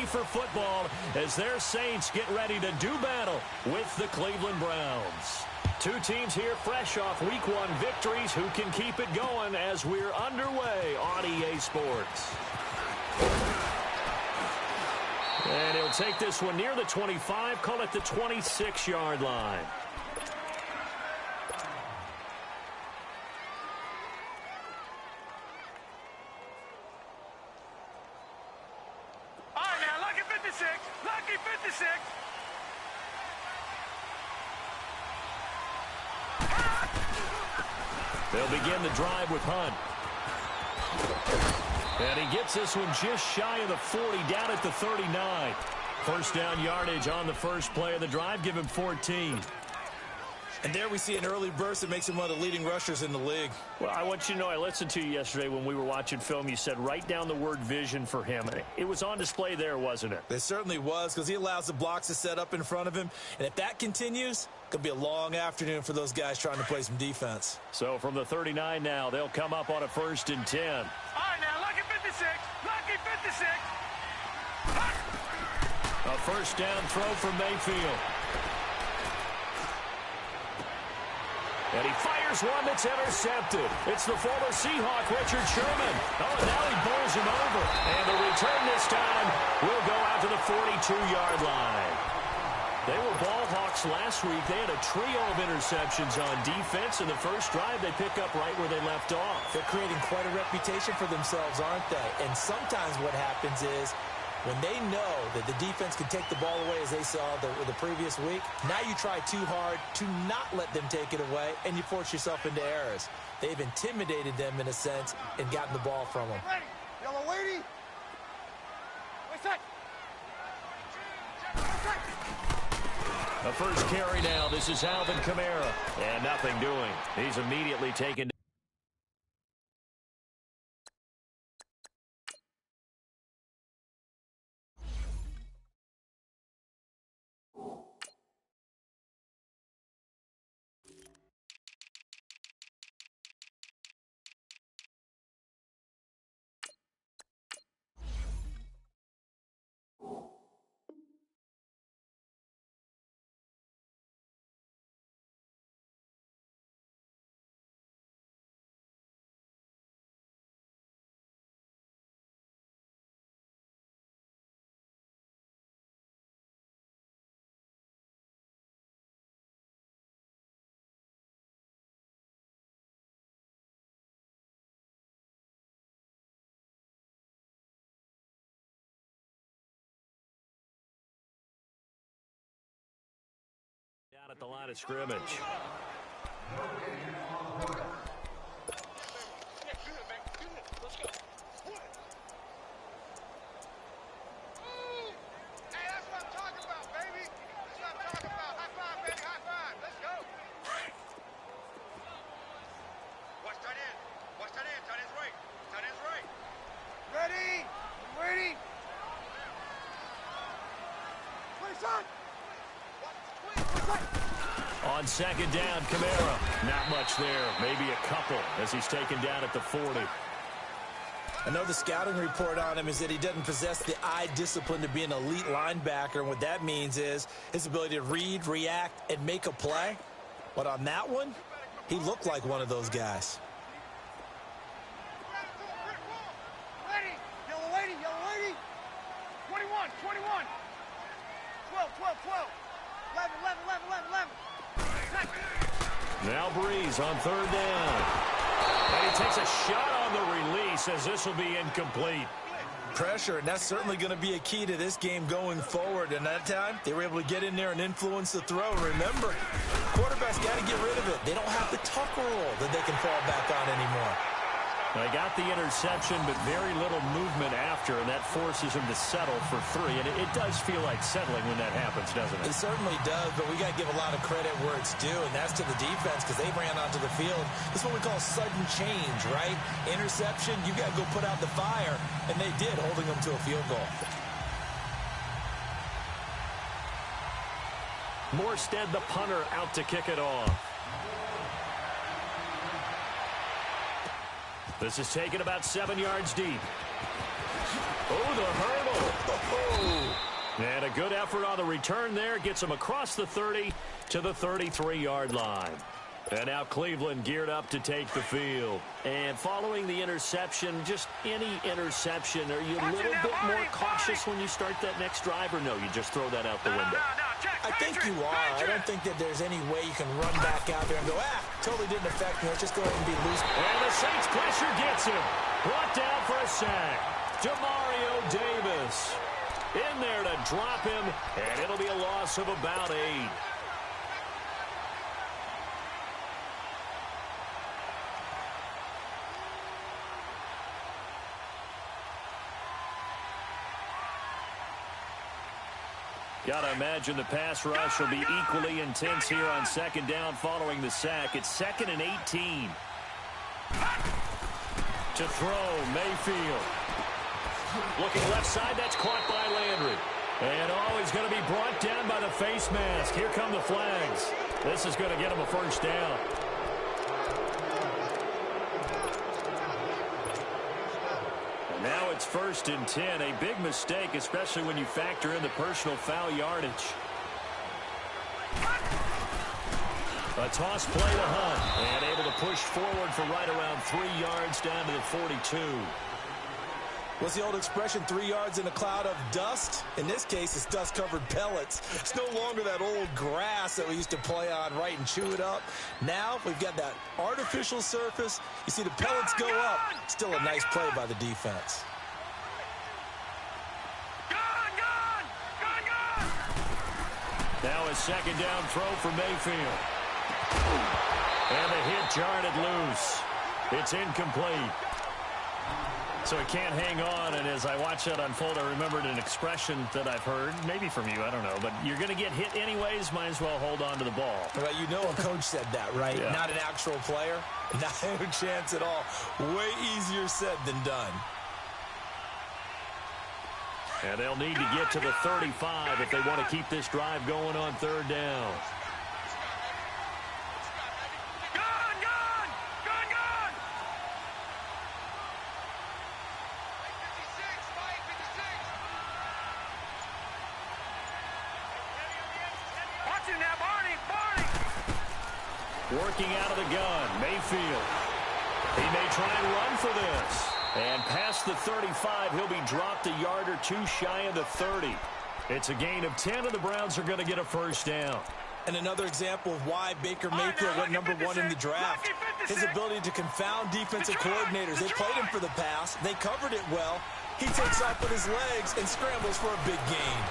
for football as their Saints get ready to do battle with the Cleveland Browns. Two teams here fresh off Week 1 victories. Who can keep it going as we're underway on EA Sports? And he'll take this one near the 25, call it the 26-yard line. All right, now, lucky 56. Lucky 56. They'll begin the drive with Hunt. And he gets this one just shy of the 40, down at the 39. First down yardage on the first play of the drive. Give him 14. And there we see an early burst that makes him one of the leading rushers in the league. Well, I want you to know, I listened to you yesterday when we were watching film. You said write down the word vision for him. It was on display there, wasn't it? It certainly was, because he allows the blocks to set up in front of him. And if that continues, it could be a long afternoon for those guys trying to play some defense. So from the 39 now, they'll come up on a 1st and 10. All right, now, lucky 56. Lucky 56. A first down throw from Mayfield. And he fires one that's intercepted. It's the former Seahawk, Richard Sherman. Oh, and now he bowls him over. And the return this time will go out to the 42-yard line. They were ball hawks last week. They had a trio of interceptions on defense. In the first drive, they pick up right where they left off. They're creating quite a reputation for themselves, aren't they? And sometimes what happens is, when they know that the defense can take the ball away, as they saw the previous week, now you try too hard to not let them take it away, and you force yourself into errors. They've intimidated them, in a sense, and gotten the ball from them. Ready. Yellow lady. Wait a sec. A first carry now. This is Alvin Kamara. And nothing doing. He's immediately taken. Down at the line of scrimmage. On second down, Kamara. Not much there. Maybe a couple as he's taken down at the 40. I know the scouting report on him is that he doesn't possess the eye discipline to be an elite linebacker. And what that means is his ability to read, react, and make a play. But on that one, he looked like one of those guys. Ready. Yellow lady. Yellow lady. 21. 21. 12. 12. 12. 11. 11. 11. 11. 11. Now Breeze on third down. And he takes a shot on the release as this will be incomplete. Pressure, and that's certainly going to be a key to this game going forward. And that time, they were able to get in there and influence the throw. Remember, quarterbacks got to get rid of it. They don't have the tuck rule that they can fall back on anymore. They got the interception, but very little movement after, and that forces him to settle for 3. And it does feel like settling when that happens, doesn't it? It certainly does, but we got to give a lot of credit where it's due, and that's to the defense because they ran onto the field. This is what we call sudden change, right? Interception, you got to go put out the fire, and they did, holding them to a field goal. Morstead, the punter, out to kick it off. This is taken about 7 yards deep. Oh, the hurdle. Oh. a good effort on the return there. Gets him across the 30 to the 33-yard line. And now Cleveland geared up to take the field. And following the interception, just any interception, are you a little bit more cautious when you start that next drive, or no, you just throw that out the window? I think you are. I don't think that there's any way you can run back out there and go, totally didn't affect me. Let's just go ahead and be loose. And the Saints pressure gets him. Brought down for a sack. Demario Davis in there to drop him, and it'll be a loss of about 8. Got to imagine the pass rush will be equally intense here on second down following the sack. It's 2nd and 18. To throw, Mayfield. Looking left side, that's caught by Landry. And he's going to be brought down by the face mask. Here come the flags. This is going to get him a first down. Now it's 1st and 10. A big mistake, especially when you factor in the personal foul yardage. A toss play to Hunt. And able to push forward for right around 3 yards down to the 42. What's the old expression, 3 yards in a cloud of dust? In this case, it's dust-covered pellets. It's no longer that old grass that we used to play on, right, and chew it up. Now we've got that artificial surface. You see the pellets go up. Still a nice play by the defense. Now a second down throw for Mayfield. And the hit jarred it loose. It's incomplete. So he can't hang on, and as I watch that unfold, I remembered an expression that I've heard, maybe from you, I don't know, but you're going to get hit anyways, might as well hold on to the ball. Well, you know a coach said that, right? Yeah. Not an actual player. Not a chance at all. Way easier said than done. And they'll need to get to the 35 if they want to keep this drive going on 3rd down. Working out of the gun, Mayfield. He may try and run for this. And past the 35, he'll be dropped a yard or 2 shy of the 30. It's a gain of 10, and the Browns are going to get a first down. And another example of why Baker Mayfield went #1 in the draft. His ability to confound defensive coordinators. They played him for the pass. They covered it well. He takes off with his legs and scrambles for a big gain.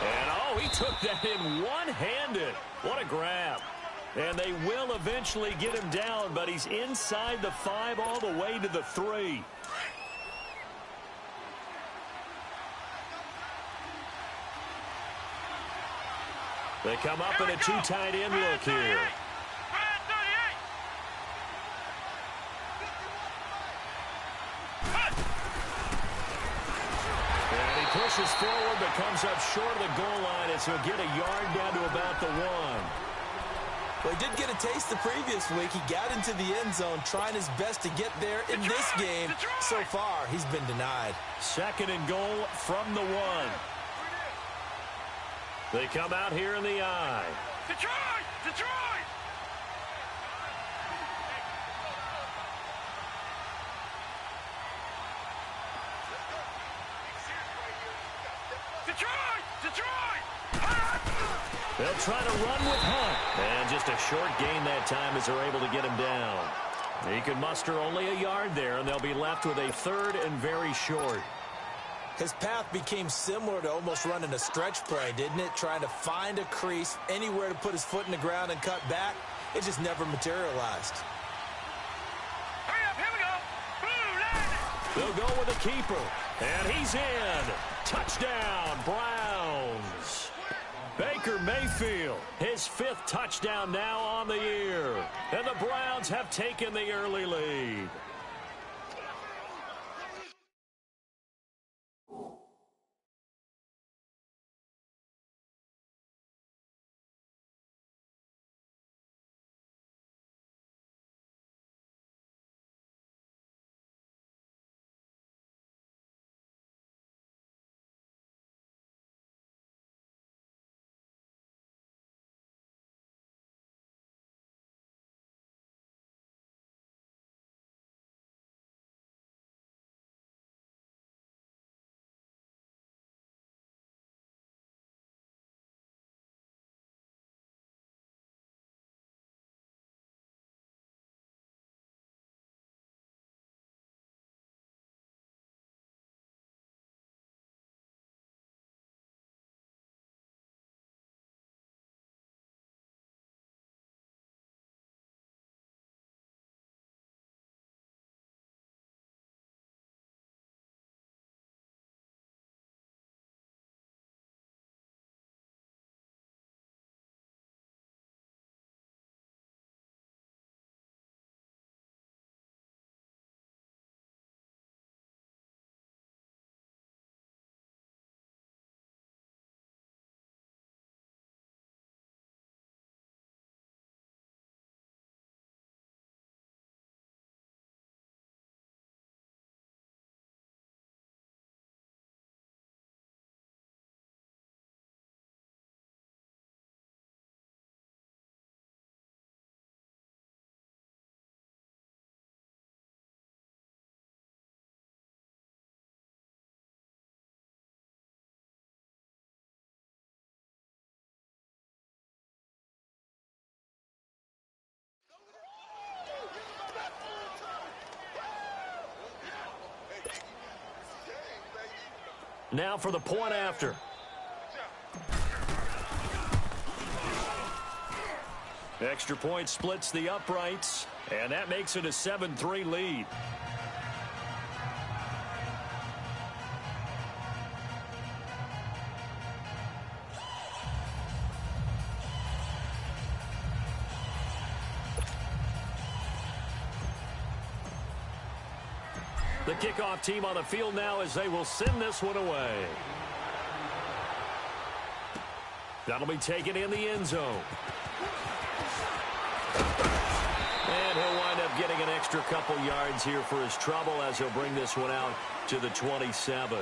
And, he took that in one-handed. What a grab. And they will eventually get him down, but he's inside the 5 all the way to the 3. They come up in a 2 tight end look here. And he pushes forward, but comes up short of the goal line as he'll get a yard down to about the 1. Well, he did get a taste the previous week. He got into the end zone trying his best to get there in this game. So far, he's been denied. 2nd and goal from the 1. They come out here in the I. Detroit! Detroit! Detroit! Detroit! They'll try to run with Hunt. And just a short gain that time as they're able to get him down. He can muster only a yard there, and they'll be left with a 3rd and very short. His path became similar to almost running a stretch play, didn't it? Trying to find a crease, anywhere to put his foot in the ground and cut back. It just never materialized. Hurry up, here we go. They'll go with the keeper. And he's in. Touchdown, Browns. Baker Mayfield, his 5th touchdown now on the year. And the Browns have taken the early lead. Now for the point after. Extra point splits the uprights, and that makes it a 7-3 lead. The kickoff team on the field now as they will send this one away. That'll be taken in the end zone. And he'll wind up getting an extra couple yards here for his trouble as he'll bring this one out to the 27.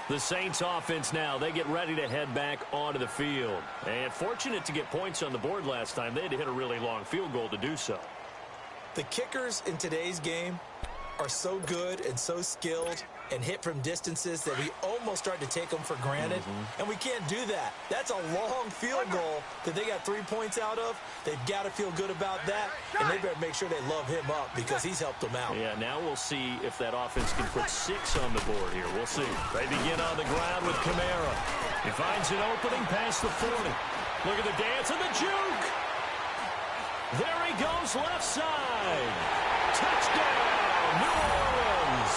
The Saints offense now, they get ready to head back onto the field. And fortunate to get points on the board last time. They had to hit a really long field goal to do so. The kickers in today's game are so good and so skilled and hit from distances that we almost start to take them for granted. And we can't do that. That's a long field goal that they got 3 points out of. They've got to feel good about that, and they better make sure they love him up because he's helped them out. Yeah, now we'll see if that offense can put 6 on the board here. We'll see. They begin on the ground with Kamara. He finds an opening past the 40. Look at the dance and the juke. There he goes left side. Touchdown, New Orleans.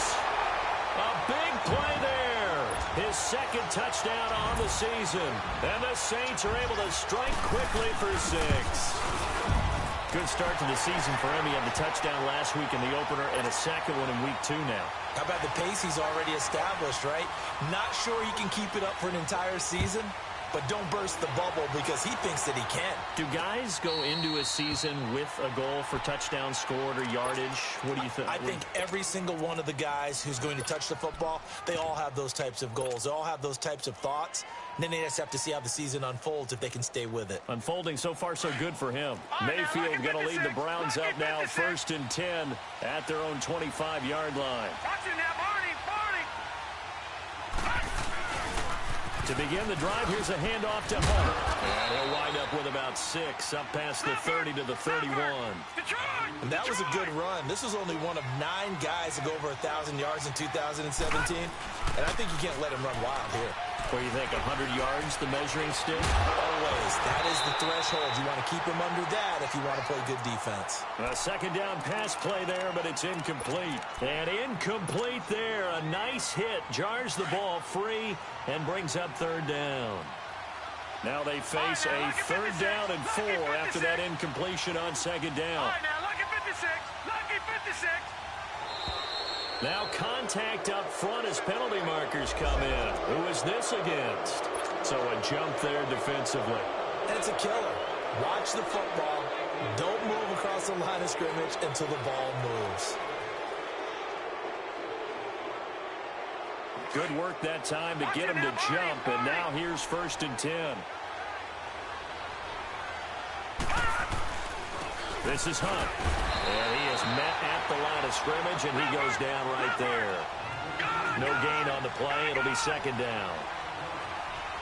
A big play there. His second touchdown on the season. And the Saints are able to strike quickly for 6. Good start to the season for him. He had the touchdown last week in the opener and a second one in week 2 now. How about the pace he's already established, right? Not sure he can keep it up for an entire season, but don't burst the bubble because he thinks that he can. Do guys go into a season with a goal for touchdowns scored or yardage? What do you think? I think every single one of the guys who's going to touch the football, they all have those types of goals. They all have those types of thoughts. And then they just have to see how the season unfolds if they can stay with it. Unfolding so far so good for him. Mayfield going to lead the Browns up now 1st and 10 at their own 25-yard line. To begin the drive, here's a handoff to Hunt. And he'll wind up with about 6, up past the 30 to the 31. And that was a good run. This was only one of 9 guys to go over 1,000 yards in 2017. And I think you can't let him run wild here. What do you think, 100 yards, the measuring stick? Always. That is the threshold. You want to keep him under that if you want to play good defense. A second down pass play there, but it's incomplete. And incomplete there. A nice hit. Jars the ball free and brings up 3rd down. Now they face a 3rd down and 4 after that incompletion on 2nd down. All right, now, lucky 56. Lucky 56. Now contact up front as penalty markers come in. Who is this against? So a jump there defensively. And it's a killer. Watch the football. Don't move across the line of scrimmage until the ball moves. Good work that time to get him to jump, and now here's 1st and 10. This is Hunt. And he is met at the line of scrimmage, and he goes down right there. No gain on the play. It'll be 2nd down.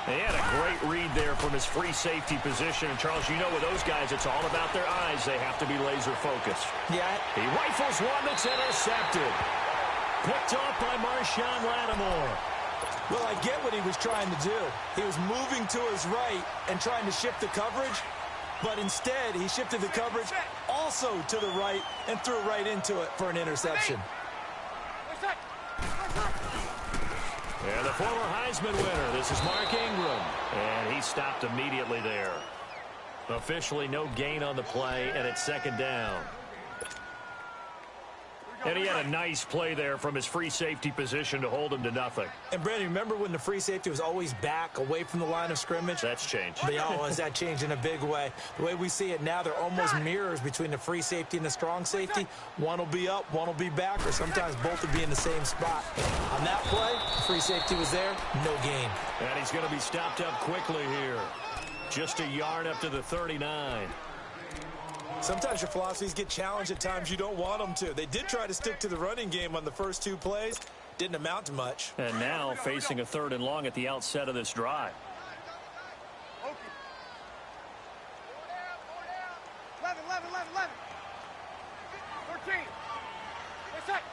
He had a great read there from his free safety position. And, Charles, you know with those guys, it's all about their eyes. They have to be laser-focused. Yeah. He rifles one that's intercepted. Picked off by Marshawn Lattimore. Well, I get what he was trying to do. He was moving to his right and trying to shift the coverage. But instead, he shifted the coverage also to the right and threw right into it for an interception. And the former Heisman winner, this is Mark Ingram. And he stopped immediately there. Officially no gain on the play, and it's 2nd down. And he had a nice play there from his free safety position to hold him to nothing. And, Brandon, remember when the free safety was always back away from the line of scrimmage? That's changed. Has that changed in a big way? The way we see it now, they're almost mirrors between the free safety and the strong safety. One will be up, one will be back, or sometimes both will be in the same spot. On that play, free safety was there, no gain. And he's going to be stopped up quickly here. Just a yard up to the 39. Sometimes your philosophies get challenged at times you don't want them to. They did try to stick to the running game on the first 2 plays. Didn't amount to much. And now facing a 3rd and long at the outset of this drive. 11, 11, 11, 11. 13. That's it.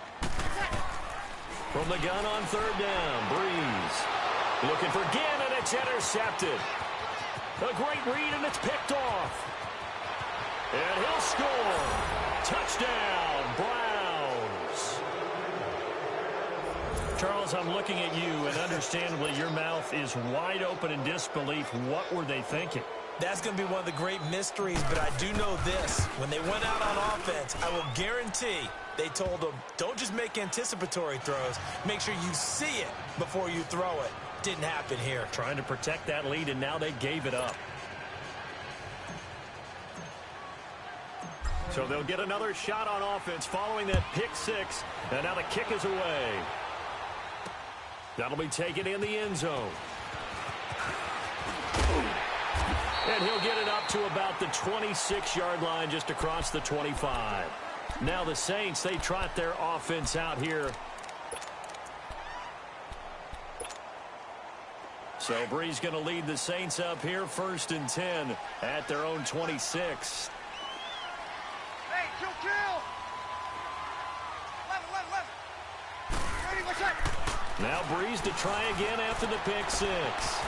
From the gun on 3rd down, Breeze. Looking for Ginn, and it's intercepted. A great read, and it's picked off. And he'll score. Touchdown, Browns. Charles, I'm looking at you, and understandably your mouth is wide open in disbelief. What were they thinking? That's going to be one of the great mysteries, but I do know this. When they went out on offense, I will guarantee they told them, don't just make anticipatory throws. Make sure you see it before you throw it. Didn't happen here. Trying to protect that lead, and now they gave it up. So they'll get another shot on offense following that pick six, and now the kick is away. That'll be taken in the end zone. And he'll get it up to about the 26-yard line, just across the 25. Now the Saints, they trot their offense out here. So Bree's going to lead the Saints up here, 1st and 10 at their own 26. Hey, kill. 11. Ready, what's up? Now Breeze to try again after the pick six.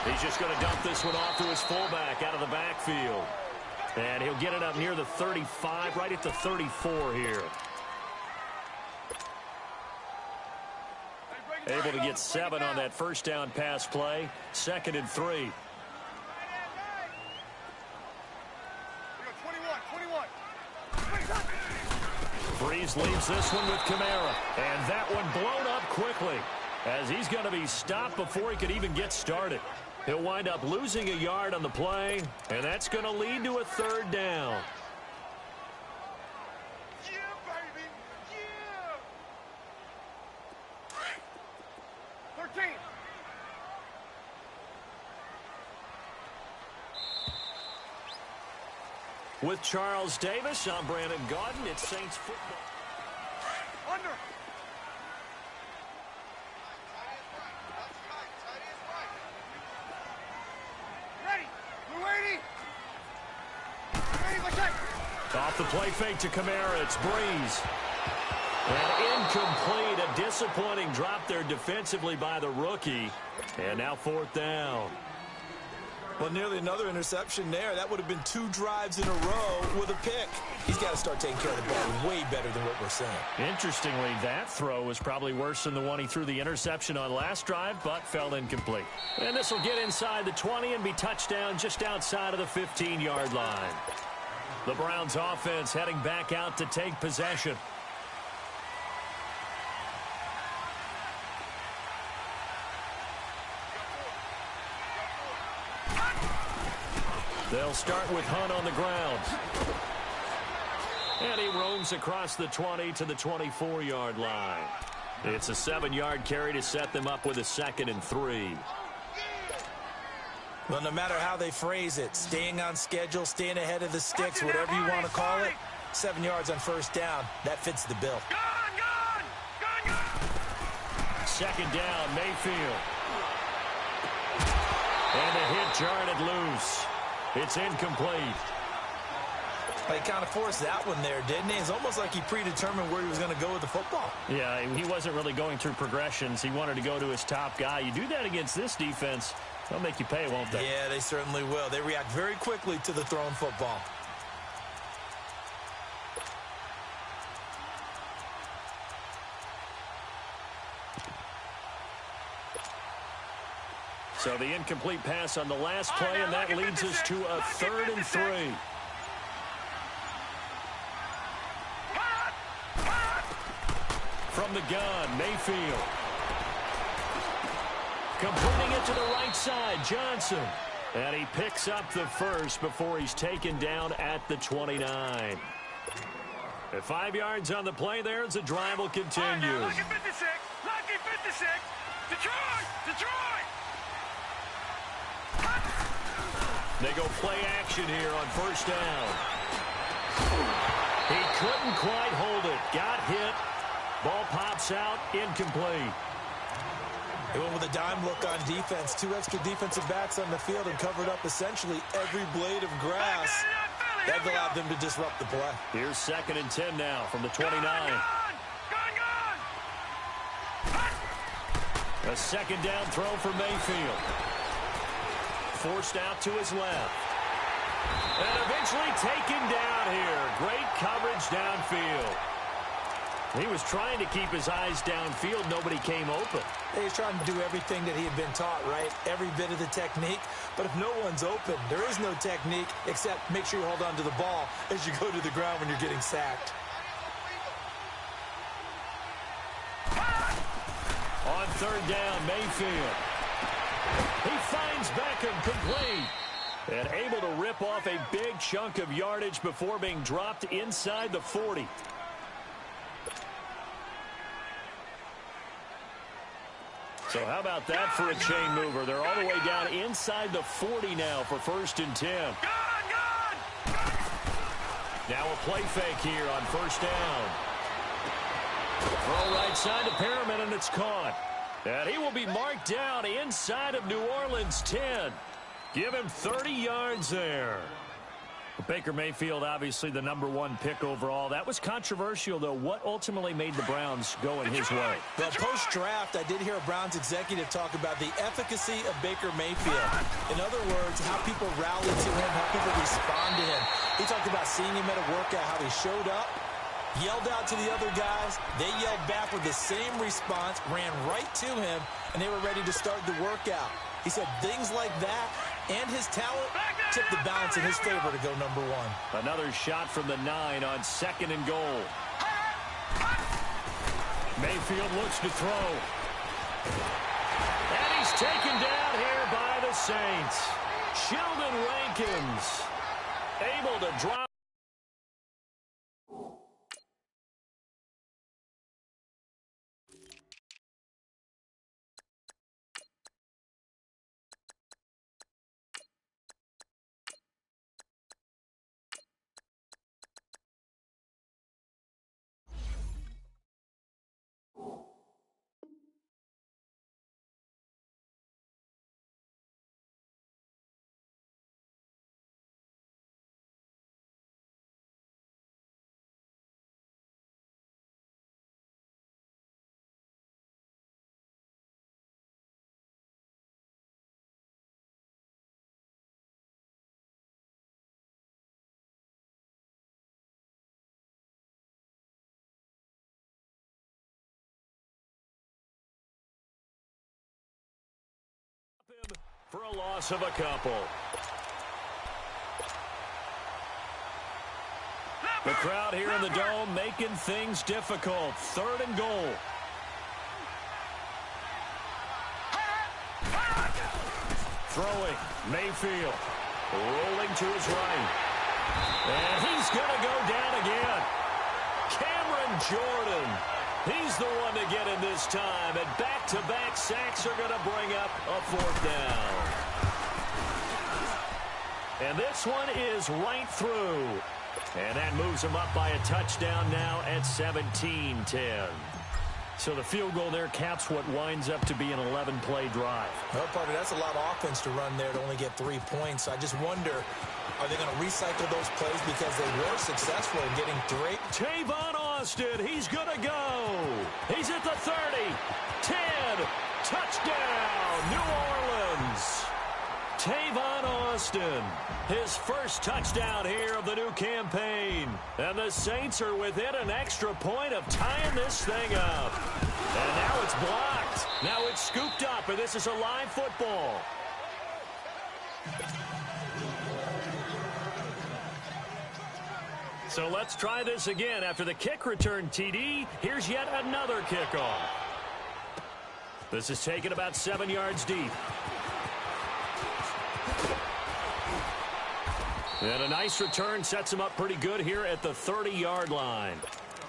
He's just going to dump this one off to his fullback out of the backfield. And he'll get it up near the 35, right at the 34 here. Able to get 7 on that first down pass play. 2nd and 3. 21. Breeze leaves this one with Kamara. And that one blown up quickly, as he's going to be stopped before he could even get started. He'll wind up losing a yard on the play, and that's going to lead to a 3rd down. Yeah, baby. Yeah. 13. With Charles Davis, I'm Brandon Gaudin. It's Saints football. Under. Off the play fake to Kamara, it's Breeze. And incomplete, a disappointing drop there defensively by the rookie. And now 4th down. Well, nearly another interception there. That would have been 2 drives in a row with a pick. He's got to start taking care of the ball way better than what we're saying. Interestingly, that throw was probably worse than the one he threw the interception on last drive, but fell incomplete. And this will get inside the 20 and be touchdown just outside of the 15-yard line. The Browns offense heading back out to take possession. They'll start with Hunt on the ground. And he roams across the 20 to the 24-yard line. It's a 7-yard carry to set them up with a 2nd and 3. Well, no matter how they phrase it, staying on schedule, staying ahead of the sticks, whatever you want to call it, 7 yards on 1st down, that fits the bill. Gone. 2nd down, Mayfield. And the hit jarred it loose. It's incomplete. He kind of forced that one there, didn't he? It's almost like he predetermined where he was going to go with the football. Yeah, he wasn't really going through progressions. He wanted to go to his top guy. You do that against this defense, they'll make you pay, won't they? Yeah, they certainly will. They react very quickly to the thrown football. So the incomplete pass on the last play, and that leads us to a 3rd and 3. From the gun, Mayfield. Completing it to the right side, Johnson. And he picks up the first before he's taken down at the 29. At 5 yards on the play there as the drive will continue. Lucky 56. Lucky 56. Detroit. They go play action here on 1st down. He couldn't quite hold it. Got hit. Ball pops out. Incomplete. They went with a dime look on defense. 2 extra defensive backs on the field and covered up essentially every blade of grass. That allowed them to disrupt the play. Here's 2nd and 10 now from the 29. A second down throw for Mayfield. Forced out to his left. And eventually taken down here. Great coverage downfield. He was trying to keep his eyes downfield. Nobody came open. He was trying to do everything that he had been taught, right? Every bit of the technique. But if no one's open, there is no technique except make sure you hold on to the ball as you go to the ground when you're getting sacked. On third down, Mayfield. He finds Beckham complete. And able to rip off a big chunk of yardage before being dropped inside the 40. So how about that for a chain mover? They're all the way down inside the 40 now for 1st and 10. Now a play fake here on 1st down. Throw right side to Perriman, and it's caught. And he will be marked down inside of New Orleans 10. Give him 30 yards there. Baker Mayfield, obviously the #1 pick overall. That was controversial, though. What ultimately made the Browns go in his way? Well, post-draft, I did hear a Browns executive talk about the efficacy of Baker Mayfield. In other words, how people rally to him, how people respond to him. He talked about seeing him at a workout, how he showed up, yelled out to the other guys. They yelled back with the same response, ran right to him, and they were ready to start the workout. He said things like that and his talent tipped the balance in his favor to go #1. Another shot from the 9 on 2nd and goal. Mayfield looks to throw. And he's taken down here by the Saints. Sheldon Rankins able to drop. For a loss of a couple. The crowd here in the Dome making things difficult. 3rd and goal. Throwing. Mayfield. Rolling to his right. And he's going to go down again. Cameron Jordan. He's the one to get in this time, and back-to-back sacks are going to bring up a 4th down. And this one is right through. And that moves him up by a touchdown now at 17-10. So the field goal there caps what winds up to be an 11-play drive. Well, partner, that's a lot of offense to run there to only get 3 points. I just wonder, are they going to recycle those plays because they were successful in getting 3? Tavon Austin, he's going to go. He's at the 30, 10, touchdown, New Orleans. Tavon Austin, his first touchdown here of the new campaign. And the Saints are within an extra point of tying this thing up. And now it's blocked. Now it's scooped up, and this is a live football. So let's try this again. After the kick return TD, here's yet another kickoff. This is taken about 7 yards deep. And a nice return sets him up pretty good here at the 30-yard line.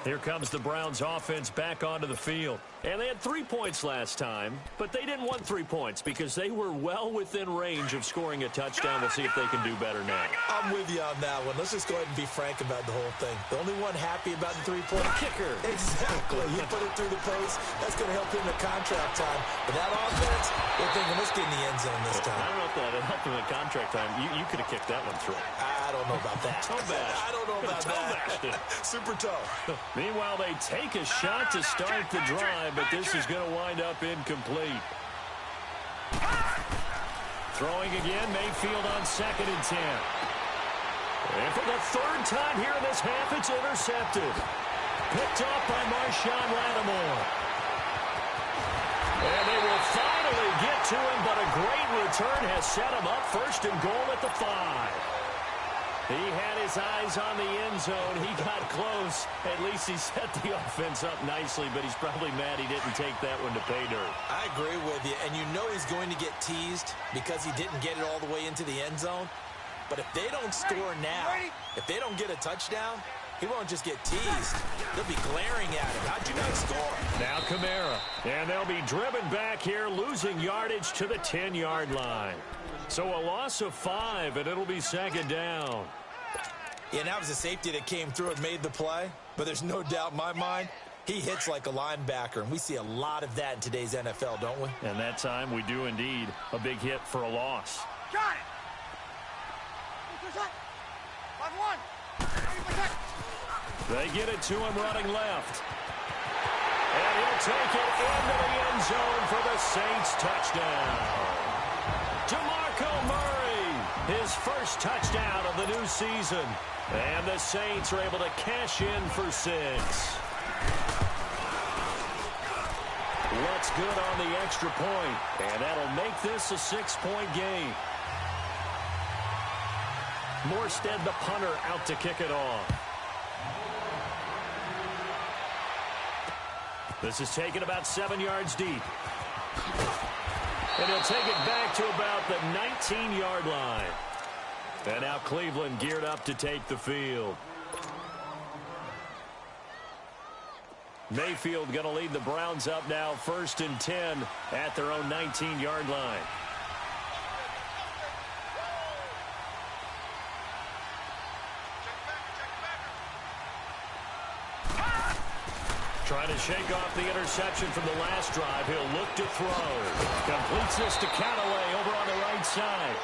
Here comes the Browns offense back onto the field. And they had 3 points last time, but they didn't want 3 points because they were well within range of scoring a touchdown. We'll see if they can do better now. I'm with you on that one. Let's just go ahead and be frank about the whole thing. The only one happy about the 3-point kicker. Exactly. You put it through the post. That's going to help him at contract time. But that offense, they're thinking, let's get in the end zone this time. I don't know if that helped him at contract time. You could have kicked that one through. I don't know about that. Toe bash. I don't know about that. Toe bashed it. Super toe. Meanwhile, they take a shot to start the drive, but this is going to wind up incomplete. Throwing again, Mayfield on 2nd and 10. And for the 3rd time here in this half, it's intercepted. Picked off by Marshawn Lattimore. And they will finally get to him, but a great return has set him up 1st and goal at the 5. He had his eyes on the end zone. He got close. At least he set the offense up nicely, but he's probably mad he didn't take that one to pay dirt. I agree with you, and you know he's going to get teased because he didn't get it all the way into the end zone. But if they don't score now, if they don't get a touchdown, he won't just get teased. They'll be glaring at him. How'd you not score? Now Kamara. And they'll be driven back here, losing yardage to the 10-yard line. So a loss of 5, and it'll be 2nd down. Yeah, and that was a safety that came through and made the play. But there's no doubt in my mind, he hits like a linebacker. And we see a lot of that in today's NFL, don't we? And that time we do indeed. A big hit for a loss. Got it. 5-1. They get it to him running left. And he'll take it into the end zone for the Saints touchdown. DeMarco Murray, his first touchdown of the new season. And the Saints are able to cash in for 6. What's good on the extra point, and that'll make this a 6-point game. Morstead, the punter, out to kick it off. This is taken about 7 yards deep. And he'll take it back to about the 19-yard line. And now Cleveland geared up to take the field. Mayfield going to lead the Browns up now 1st and 10 at their own 19-yard line. Trying to shake off the interception from the last drive. He'll look to throw. Completes this to Callaway over on the right side.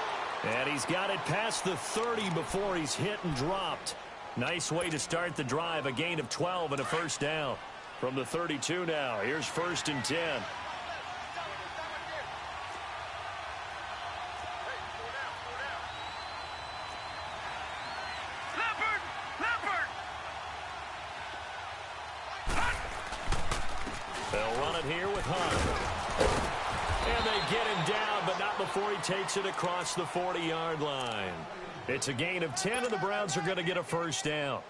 And he's got it past the 30 before he's hit and dropped. Nice way to start the drive. A gain of 12 and a 1st down. From the 32 now. Here's 1st and 10. They'll run it here with Hunt. And they get him down, but not before he takes it across the 40-yard line. It's a gain of 10, and the Browns are going to get a 1st down.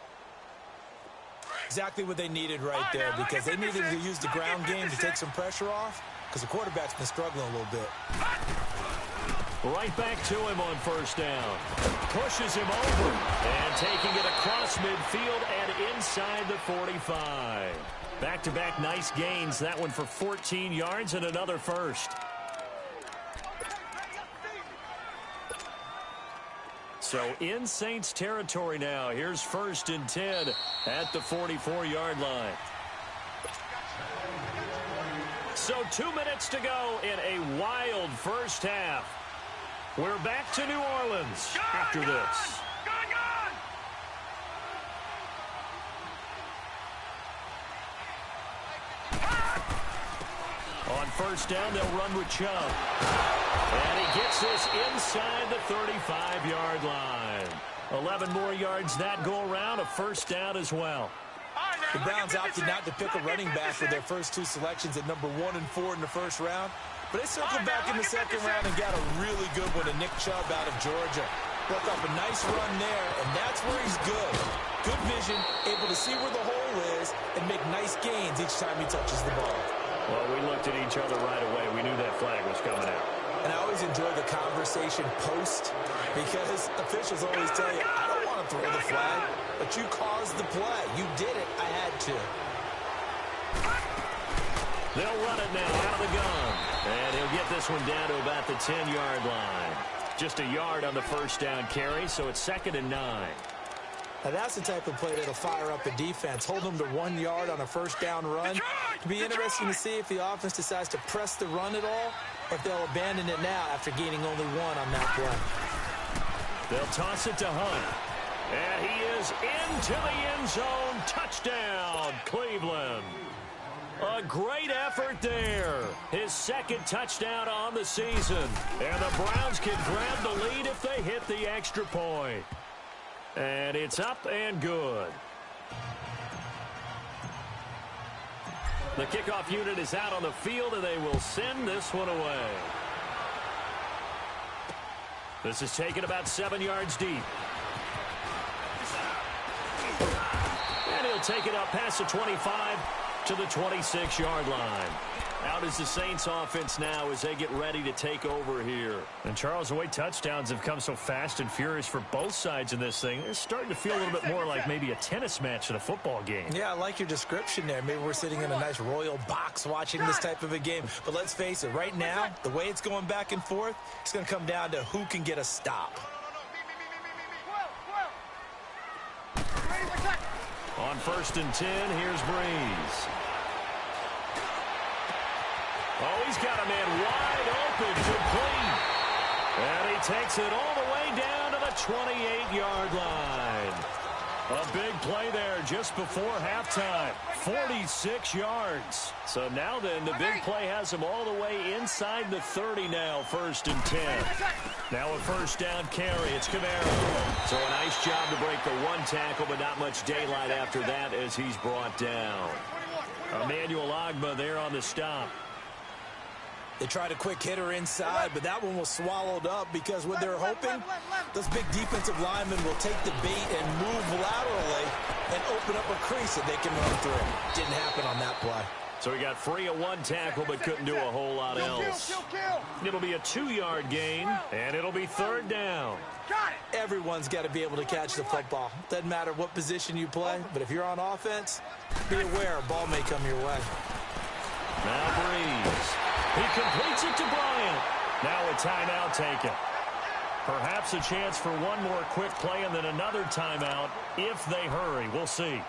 Exactly what they needed right there, because they needed to use the ground game to take some pressure off, because the quarterback's been struggling a little bit. Right back to him on 1st down. Pushes him over, and taking it across midfield and inside the 45. Back-to-back nice gains. That one for 14 yards and another 1st. So in Saints territory now. Here's 1st and 10 at the 44-yard line. So 2 minutes to go in a wild first half. We're back to New Orleans after this. On 1st down, they'll run with Chubb. And he gets this inside the 35-yard line. 11 more yards that go around, a 1st down as well. The Browns opted not to pick a running back with their first 2 selections at number 1 and 4 in the 1st round. But they circled back in the 2nd round and got a really good one to Nick Chubb out of Georgia. Broke up a nice run there, and that's where he's good. Good vision, able to see where the hole is and make nice gains each time he touches the ball. Well, we looked at each other right away. We knew that flag was coming out. And I always enjoy the conversation post, because officials always tell you, I don't want to throw the flag, but you caused the play. You did it. I had to. They'll run it now out of the gun. And he'll get this one down to about the 10-yard line. Just a yard on the 1st down carry, so it's 2nd and 9. Now that's the type of play that'll fire up a defense. Hold them to 1 yard on a 1st down run. It'll be interesting to see if the offense decides to press the run at all, or if they'll abandon it now after gaining only 1 on that play. They'll toss it to Hunt. And he is into the end zone. Touchdown, Cleveland. A great effort there. His second touchdown on the season. And the Browns can grab the lead if they hit the extra point. And it's up and good. The kickoff unit is out on the field, and they will send this one away. This is taken about 7 yards deep. And he'll take it up past the 25 to the 26-yard line. Out is the Saints offense now as they get ready to take over here. And Charles, the way touchdowns have come so fast and furious for both sides in this thing, it's starting to feel a little bit more like maybe a tennis match than a football game. Yeah, I like your description there. Maybe we're sitting in a nice royal box watching this type of a game. But let's face it, right now, the way it's going back and forth, it's going to come down to who can get a stop. On 1st and 10, here's Breeze. Oh, he's got a man wide open, complete. And he takes it all the way down to the 28-yard line. A big play there just before halftime. 46 yards. So now then, the big play has him all the way inside the 30 now, 1st and 10. Now a first down carry. It's Camaro. So a nice job to break the one tackle, but not much daylight after that as he's brought down. Emmanuel Ogbah there on the stop. They tried a quick hitter inside, but that one was swallowed up because what they're hoping, those big defensive linemen will take the bait and move laterally and open up a crease that they can run through. Didn't happen on that play. So he got free of one tackle but couldn't do a whole lot else. It'll be a 2-yard gain, and it'll be 3rd down. Everyone's got to be able to catch the football. Doesn't matter what position you play, but if you're on offense, be aware a ball may come your way. Now Breeze. He completes it to Bryant. Now a timeout taken. Perhaps a chance for one more quick play and then another timeout if they hurry. We'll see.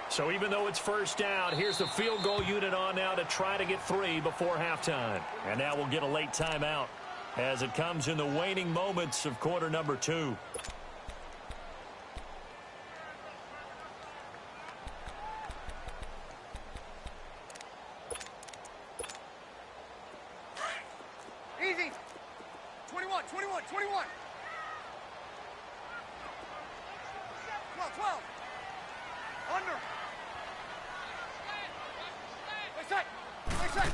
So even though it's first down, here's the field goal unit on now to try to get 3 before halftime. And now we'll get a late timeout as it comes in the waning moments of quarter number 2. Easy. 21, 21, 21. 12, 12. Under. Right side.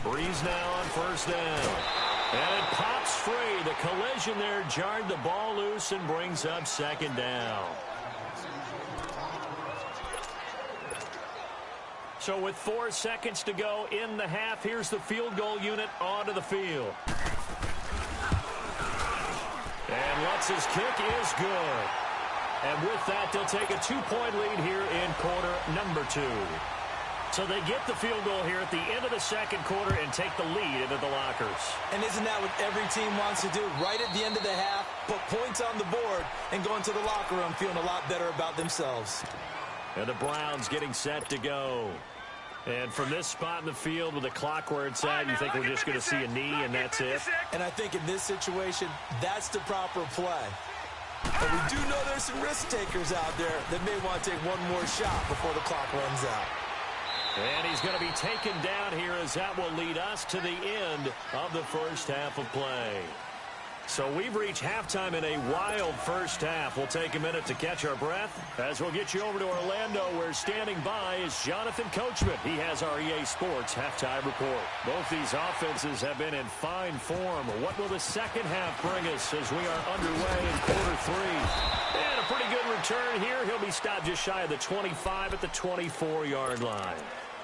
Breeze now on first down. And it pops free. The collision there jarred the ball loose and brings up 2nd down. So with 4 seconds to go in the half, here's the field goal unit onto the field. And Lutz's kick is good. And with that, they'll take a 2-point lead here in quarter number 2. So they get the field goal here at the end of the second quarter and take the lead into the lockers. And isn't that what every team wants to do? Right at the end of the half, put points on the board and go into the locker room feeling a lot better about themselves. And the Browns getting set to go. And from this spot in the field with the clock where it's at, you think we're just going to see a knee and that's it? And I think in this situation, that's the proper play. But we do know there's some risk takers out there that may want to take one more shot before the clock runs out. And he's going to be taken down here as that will lead us to the end of the first half of play. So we've reached halftime in a wild first half. We'll take a minute to catch our breath as we'll get you over to Orlando, where standing by is Jonathan Coachman. He has our EA Sports halftime report. Both these offenses have been in fine form. What will the second half bring us as we are underway in quarter 3? And a pretty good return here. He'll be stopped just shy of the 25 at the 24-yard line.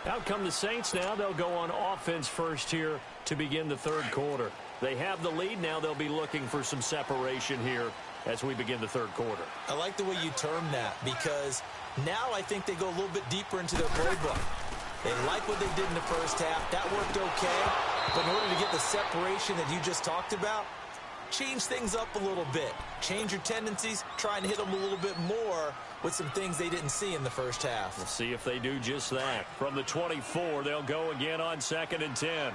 Out come the Saints now. They'll go on offense first here to begin the third quarter. They have the lead now. They'll be looking for some separation here as we begin the third quarter. I like the way you term that, because now I think they go a little bit deeper into their playbook. They like what they did in the first half. That worked okay. But in order to get the separation that you just talked about, change things up a little bit. Change your tendencies. Try and hit them a little bit more with some things they didn't see in the first half. We'll see if they do just that. From the 24, they'll go again on 2nd and 10.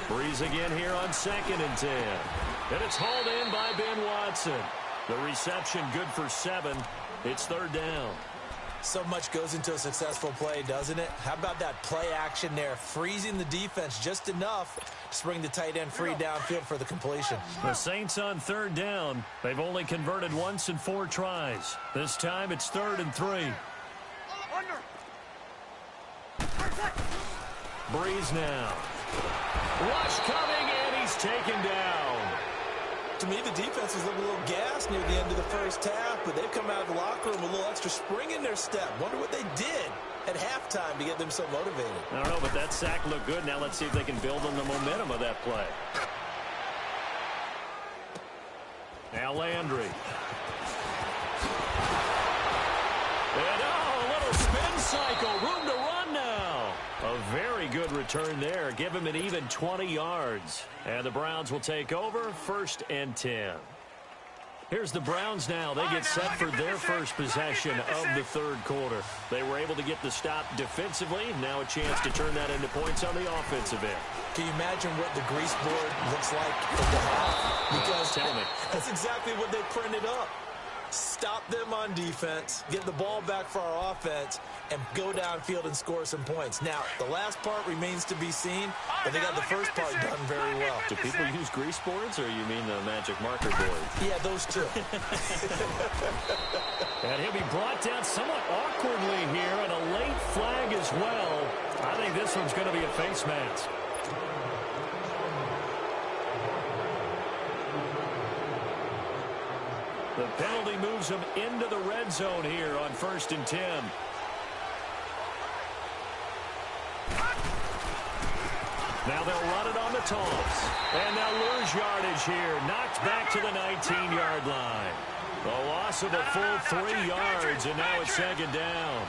Breeze again here on 2nd and 10. And it's hauled in by Ben Watson. The reception good for 7. It's 3rd down. So much goes into a successful play, doesn't it? How about that play action there, freezing the defense just enough to bring the tight end free downfield for the completion. The Saints on 3rd down. They've only converted once in 4 tries. This time it's 3rd and 3. Breeze now. Rush coming, and he's taken down. To me, the defense was looking a little gassed near the end of the first half, but they've come out of the locker room with a little extra spring in their step. Wonder what they did at halftime to get them so motivated. I don't know, but that sack looked good. Now let's see if they can build on the momentum of that play. Now Landry. And a little spin cycle. Room to run now. A very good return there. Give him an even 20 yards. And the Browns will take over 1st and 10. Here's the Browns now. They get set for their first possession of the 3rd quarter. They were able to get the stop defensively. Now a chance to turn that into points on the offensive end. Can you imagine what the grease board looks like at the half? Because tell me. That's exactly what they printed up. Stop them on defense, get the ball back for our offense, and go downfield and score some points. Now, the last part remains to be seen, but they got the first part done very well. Do people use grease boards, or you mean the magic marker board? Yeah, those two. And he'll be brought down somewhat awkwardly here, and a late flag as well. I think this one's going to be a face mask. The penalty moves him into the red zone here on 1st and 10. Now they'll run it on the toss. And they'll lose yardage here. Knocked back to the 19-yard line. A loss of a full 3 yards, and now it's 2nd down.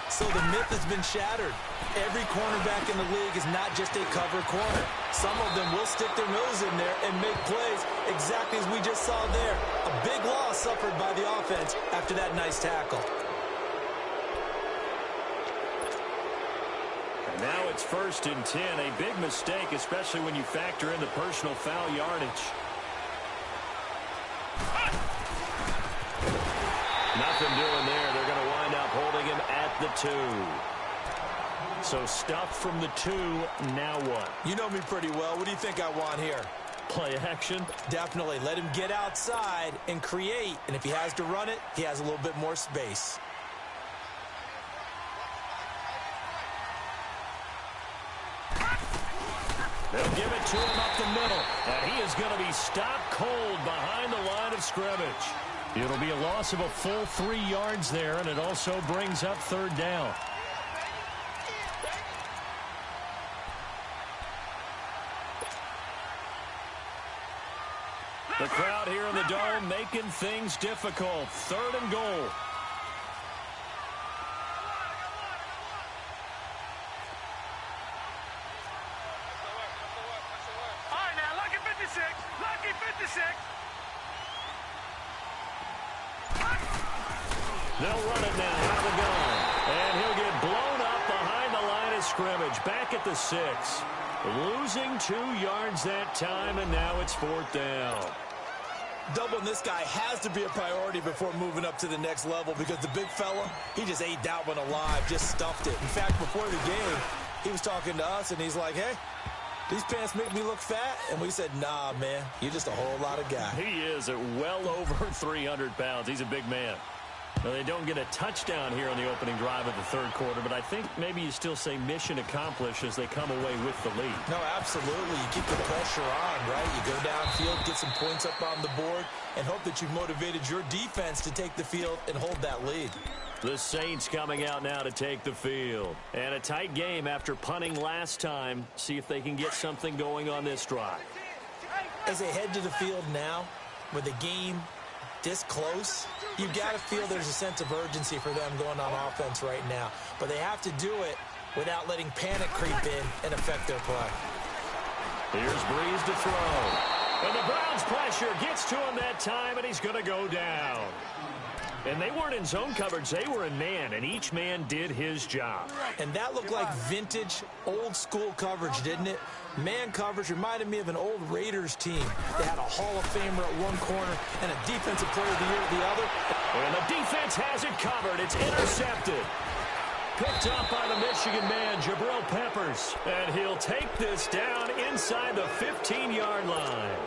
So the myth has been shattered. Every cornerback in the league is not just a cover corner. Some of them will stick their nose in there and make plays exactly as we just saw there. A big loss suffered by the offense after that nice tackle. And now it's 1st and 10. A big mistake, especially when you factor in the personal foul yardage. Nothing doing there. They're going to wind up holding him at the 2. So stuff from the 2. Now what? You know me pretty well. What do you think I want here? Play action? Definitely. Let him get outside and create. And if he has to run it, he has a little bit more space. They'll give it to him up the middle. And he is going to be stopped cold behind the line of scrimmage. It'll be a loss of a full 3 yards there, and it also brings up 3rd down. The crowd here in the Dome making things difficult. 3rd and goal. All right, now, lucky 56. Lucky 56. They'll run it now out of the gun. And he'll get blown up behind the line of scrimmage. Back at the 6. Losing 2 yards that time, and now it's 4th down. Doubling this guy has to be a priority before moving up to the next level because the big fella, he just ate that one alive, just stuffed it. In fact, before the game, he was talking to us, and he's like, hey, these pants make me look fat. And we said, nah, man, you're just a whole lot of guy. He is at well over 300 pounds. He's a big man. Now, they don't get a touchdown here on the opening drive of the 3rd quarter, but I think maybe you still say mission accomplished as they come away with the lead. No, absolutely. You keep the pressure on, right? You go downfield, get some points up on the board, and hope that you've motivated your defense to take the field and hold that lead. The Saints coming out now to take the field. And a tight game after punting last time. See if they can get something going on this drive. As they head to the field now, with the game this close, you got to feel there's a sense of urgency for them going on offense right now. But they have to do it without letting panic creep in and affect their play. Here's Breeze to throw. And the Browns' pressure gets to him that time, and he's going to go down. And they weren't in zone coverage. They were in man, and each man did his job. And that looked like vintage, old-school coverage, didn't it? Man coverage reminded me of an old Raiders team. They had a Hall of Famer at one corner and a Defensive Player of the Year at the other. And the defense has it covered. It's intercepted. Picked up by the Michigan man, Jabril Peppers. And he'll take this down inside the 15-yard line.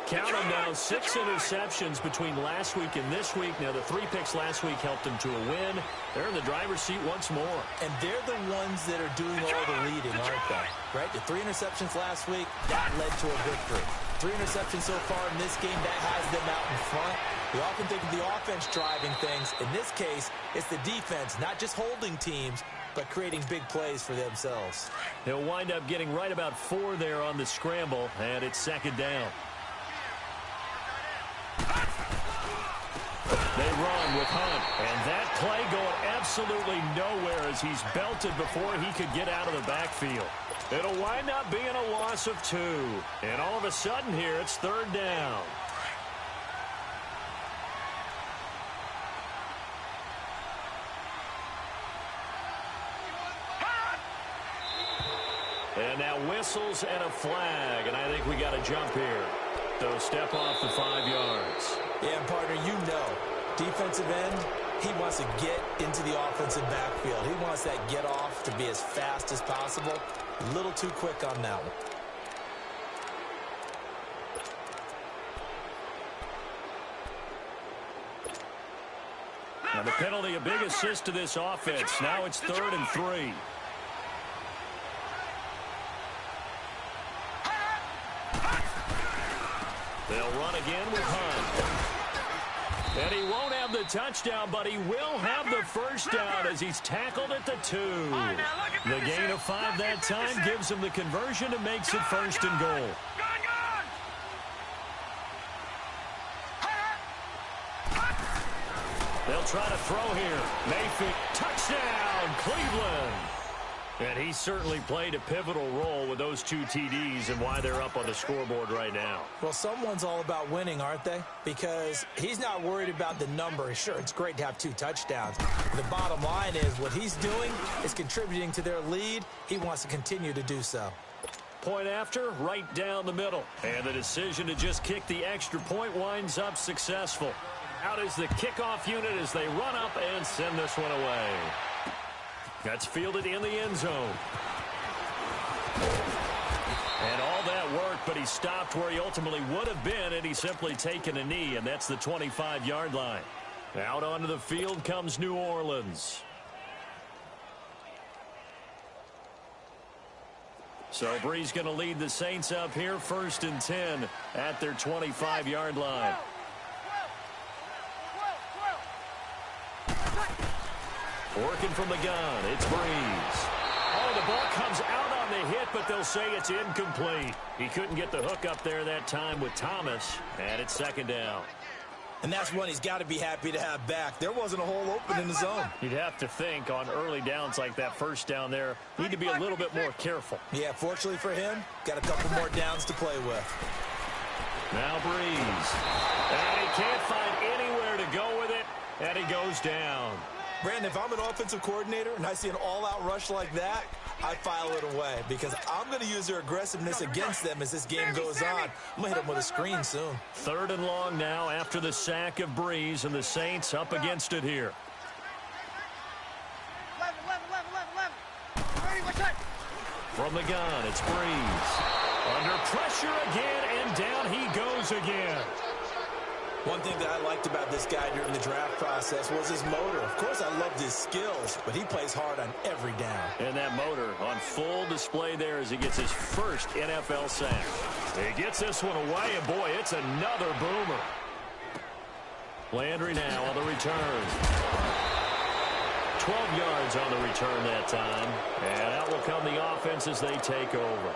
Count them now, 6 interceptions between last week and this week. Now, the 3 picks last week helped them to a win. They're in the driver's seat once more. And they're the ones that are doing all the leading, aren't they? Right? The 3 interceptions last week, that led to a victory. 3 interceptions so far in this game, that has them out in front. We often think of the offense driving things. In this case, it's the defense, not just holding teams, but creating big plays for themselves. They'll wind up getting right about 4 there on the scramble, and it's second down. They run with Hunt, and that play going absolutely nowhere as he's belted before he could get out of the backfield. It'll wind up being a loss of 2, and all of a sudden here it's third down. And now whistles and a flag, and I think we got a jump here. So step off the 5 yards. Yeah, and partner, you know, defensive end, he wants to get into the offensive backfield. He wants that get off to be as fast as possible. A little too quick on that one. And the penalty, a big assist to this offense. Now it's 3rd and 3. They'll run again with Hunt. And he won't have the touchdown, but he will have the first down as he's tackled at the 2. The gain of 5 that time gives him the conversion and makes it 1st and goal. They'll try to throw here. Mayfield, touchdown, Cleveland. And he certainly played a pivotal role with those 2 TDs and why they're up on the scoreboard right now. Well, someone's all about winning, aren't they? Because he's not worried about the number. Sure, it's great to have 2 touchdowns. The bottom line is what he's doing is contributing to their lead. He wants to continue to do so. Point after, right down the middle. And the decision to just kick the extra point winds up successful. Out is the kickoff unit as they run up and send this one away. That's fielded in the end zone. And all that work, but he stopped where he ultimately would have been, and he's simply taken a knee, and that's the 25-yard line. Out onto the field comes New Orleans. So Brees going to lead the Saints up here, 1st and 10 at their 25-yard line. Working from the gun, it's Brees. Oh, the ball comes out on the hit, but they'll say it's incomplete. He couldn't get the hook up there that time with Thomas, and it's 2nd down. And that's one he's got to be happy to have back. There wasn't a hole open in the zone. You'd have to think on early downs like that 1st down there, need to be a little bit more careful. Yeah, fortunately for him, got a couple more downs to play with. Now Brees. And he can't find anywhere to go with it, and he goes down. Brandon, if I'm an offensive coordinator and I see an all-out rush like that, I file it away because I'm going to use their aggressiveness against them as this game goes on. I'm going to hit them with a screen soon. 3rd and long now after the sack of Brees, and the Saints up against it here. 11. Ready, what's that? From the gun, it's Brees. Under pressure again, and down he goes again. One thing that I liked about this guy during the draft process was his motor. Of course, I loved his skills, but he plays hard on every down. And that motor on full display there as he gets his first NFL sack. He gets this one away, and boy, it's another boomer. Landry now on the return. 12 yards on the return that time. And out will come the offense as they take over.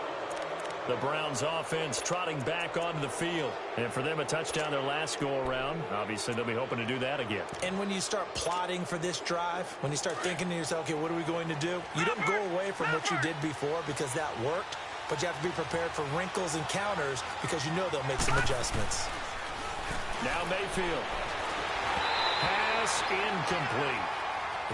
The Browns offense trotting back onto the field. And for them, a touchdown their last go-around. Obviously, they'll be hoping to do that again. And when you start plotting for this drive, when you start thinking to yourself, okay, what are we going to do? You don't go away from what you did before because that worked, but you have to be prepared for wrinkles and counters because you know they'll make some adjustments. Now Mayfield. incomplete.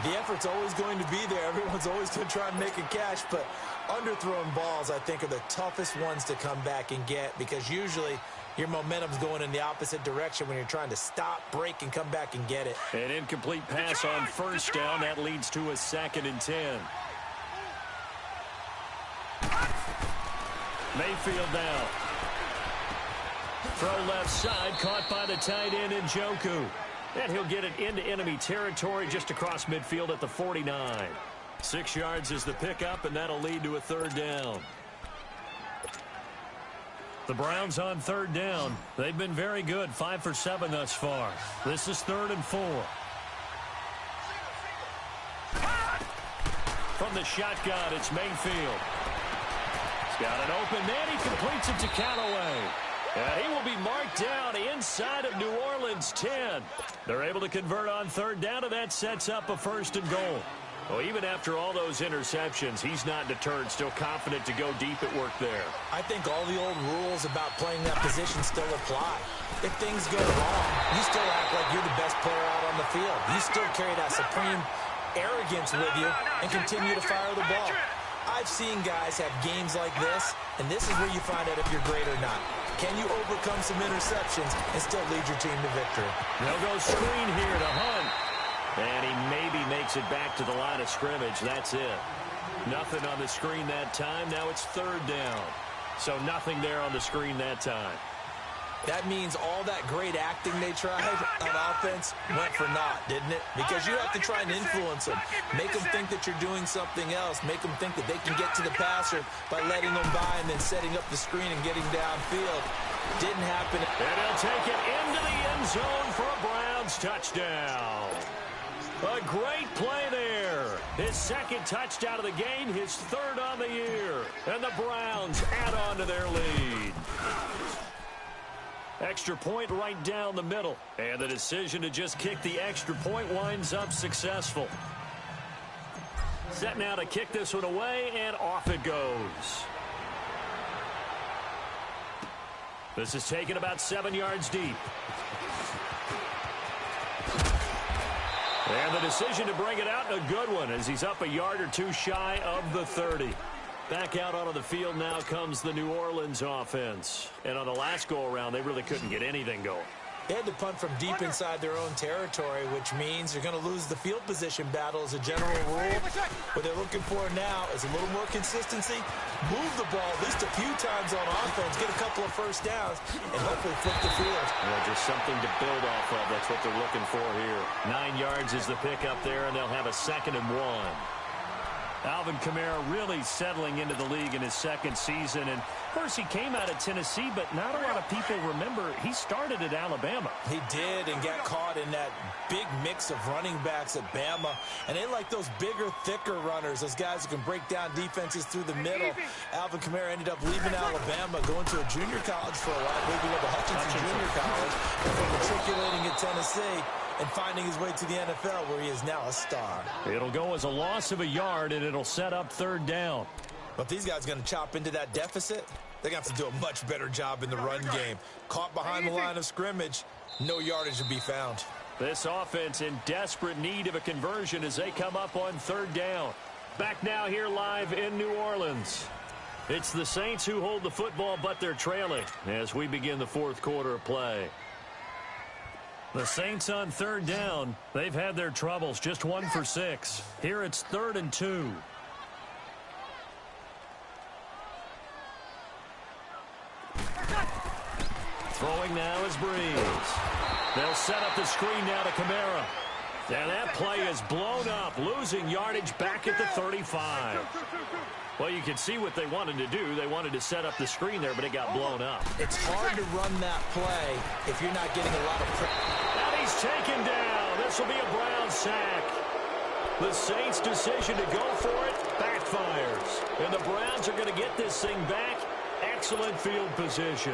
The effort's always going to be there. Everyone's always going to try and make a catch, but underthrown balls, I think, are the toughest ones to come back and get because usually your momentum's going in the opposite direction when you're trying to stop, break, and come back and get it. An incomplete pass on first down. That leads to a 2nd and 10. Mayfield now. Throw left side, caught by the tight end Njoku. And he'll get it into enemy territory just across midfield at the 49. 6 yards is the pickup, and that'll lead to a 3rd down. The Browns on 3rd down. They've been very good, 5 for 7 thus far. This is 3rd and 4. From the shotgun, it's Mayfield. He's got an open man. He completes it to Callaway. And he will be marked down inside of New Orleans 10. They're able to convert on 3rd down, and that sets up a 1st and goal. Well, even after all those interceptions, he's not deterred, still confident to go deep at work there. I think all the old rules about playing that position still apply. If things go wrong, you still act like you're the best player out on the field. You still carry that supreme arrogance with you and continue to fire the ball. I've seen guys have games like this, and this is where you find out if you're great or not. Can you overcome some interceptions and still lead your team to victory? They'll go screen here to Hunt. And he maybe makes it back to the line of scrimmage. That's it. Nothing on the screen that time. Now it's 3rd down. So nothing there on the screen that time. That means all that great acting they tried on offense went for naught, didn't it? Because you have to try and influence them. Make them think that you're doing something else. Make them think that they can get to the passer by letting them by and then setting up the screen and getting downfield. Didn't happen. And he'll take it into the end zone for a Browns touchdown. A great play there. His 2nd touchdown of the game, his 3rd on the year. And the Browns add on to their lead. Extra point right down the middle. And the decision to just kick the extra point winds up successful. Set now to kick this one away, and off it goes. This is taken about 7 yards deep. And the decision to bring it out, a good one, as he's up a yard or two shy of the 30. Back out onto the field now comes the New Orleans offense. And on the last go-around, they really couldn't get anything going. They had to punt from deep inside their own territory, which means they're going to lose the field position battle as a general rule. What they're looking for now is a little more consistency, move the ball at least a few times on offense, get a couple of first downs, and hopefully flip the field. Yeah, just something to build off of. That's what they're looking for here. 9 yards is the pickup there, and they'll have a 2nd and 1. Alvin Kamara really settling into the league in his 2nd season. And, of course, he came out of Tennessee, but not a lot of people remember he started at Alabama. He did, and got caught in that big mix of running backs at Bama. And they like those bigger, thicker runners, those guys who can break down defenses through the middle. Alvin Kamara ended up leaving Alabama, going to a junior college for a while, maybe to Hutchinson Junior College, before matriculating at Tennessee and finding his way to the NFL, where he is now a star. It'll go as a loss of a yard, and it'll set up 3rd down. But if these guys are going to chop into that deficit, they're going to have to do a much better job in the run game. Caught behind the line of scrimmage, no yardage to be found. This offense in desperate need of a conversion as they come up on 3rd down. Back now here live in New Orleans. It's the Saints who hold the football, but they're trailing as we begin the 4th quarter of play. The Saints on 3rd down. They've had their troubles, just 1 for 6. Here it's 3rd and 2. Throwing now is Breeze. They'll set up the screen now to Kamara. And that play is blown up, losing yardage back at the 35. Well, you can see what they wanted to do. They wanted to set up the screen there, but it got blown up. It's hard to run that play if you're not getting a lot of pressure. And he's taken down. This will be a Brown sack. The Saints' decision to go for it backfires. And the Browns are going to get this thing back. Excellent field position.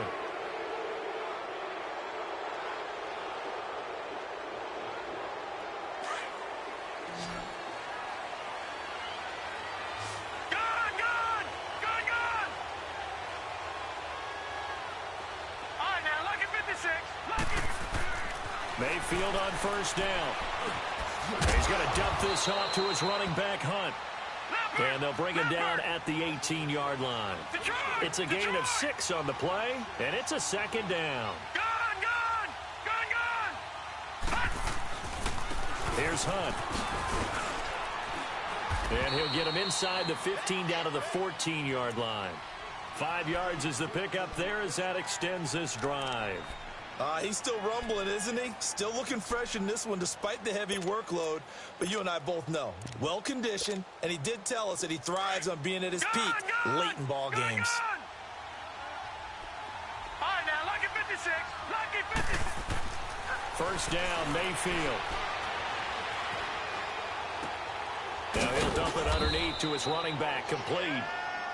All right, now look at 56. Mayfield on 1st down. He's going to dump this off to his running back, Hunt. And they'll bring him down at the 18-yard line. It's a gain of 6 on the play, and it's a second down. Here's Hunt. And he'll get him inside the 15 down to the 14-yard line. 5 yards is the pickup there as that extends this drive. He's still rumbling, isn't he? Still looking fresh in this one despite the heavy workload. But you and I both know, well-conditioned, and he did tell us that he thrives on being at his peak late in ball games. All right, now, lucky 56. Lucky 56. First down, Mayfield. Now he'll dump it underneath to his running back, complete.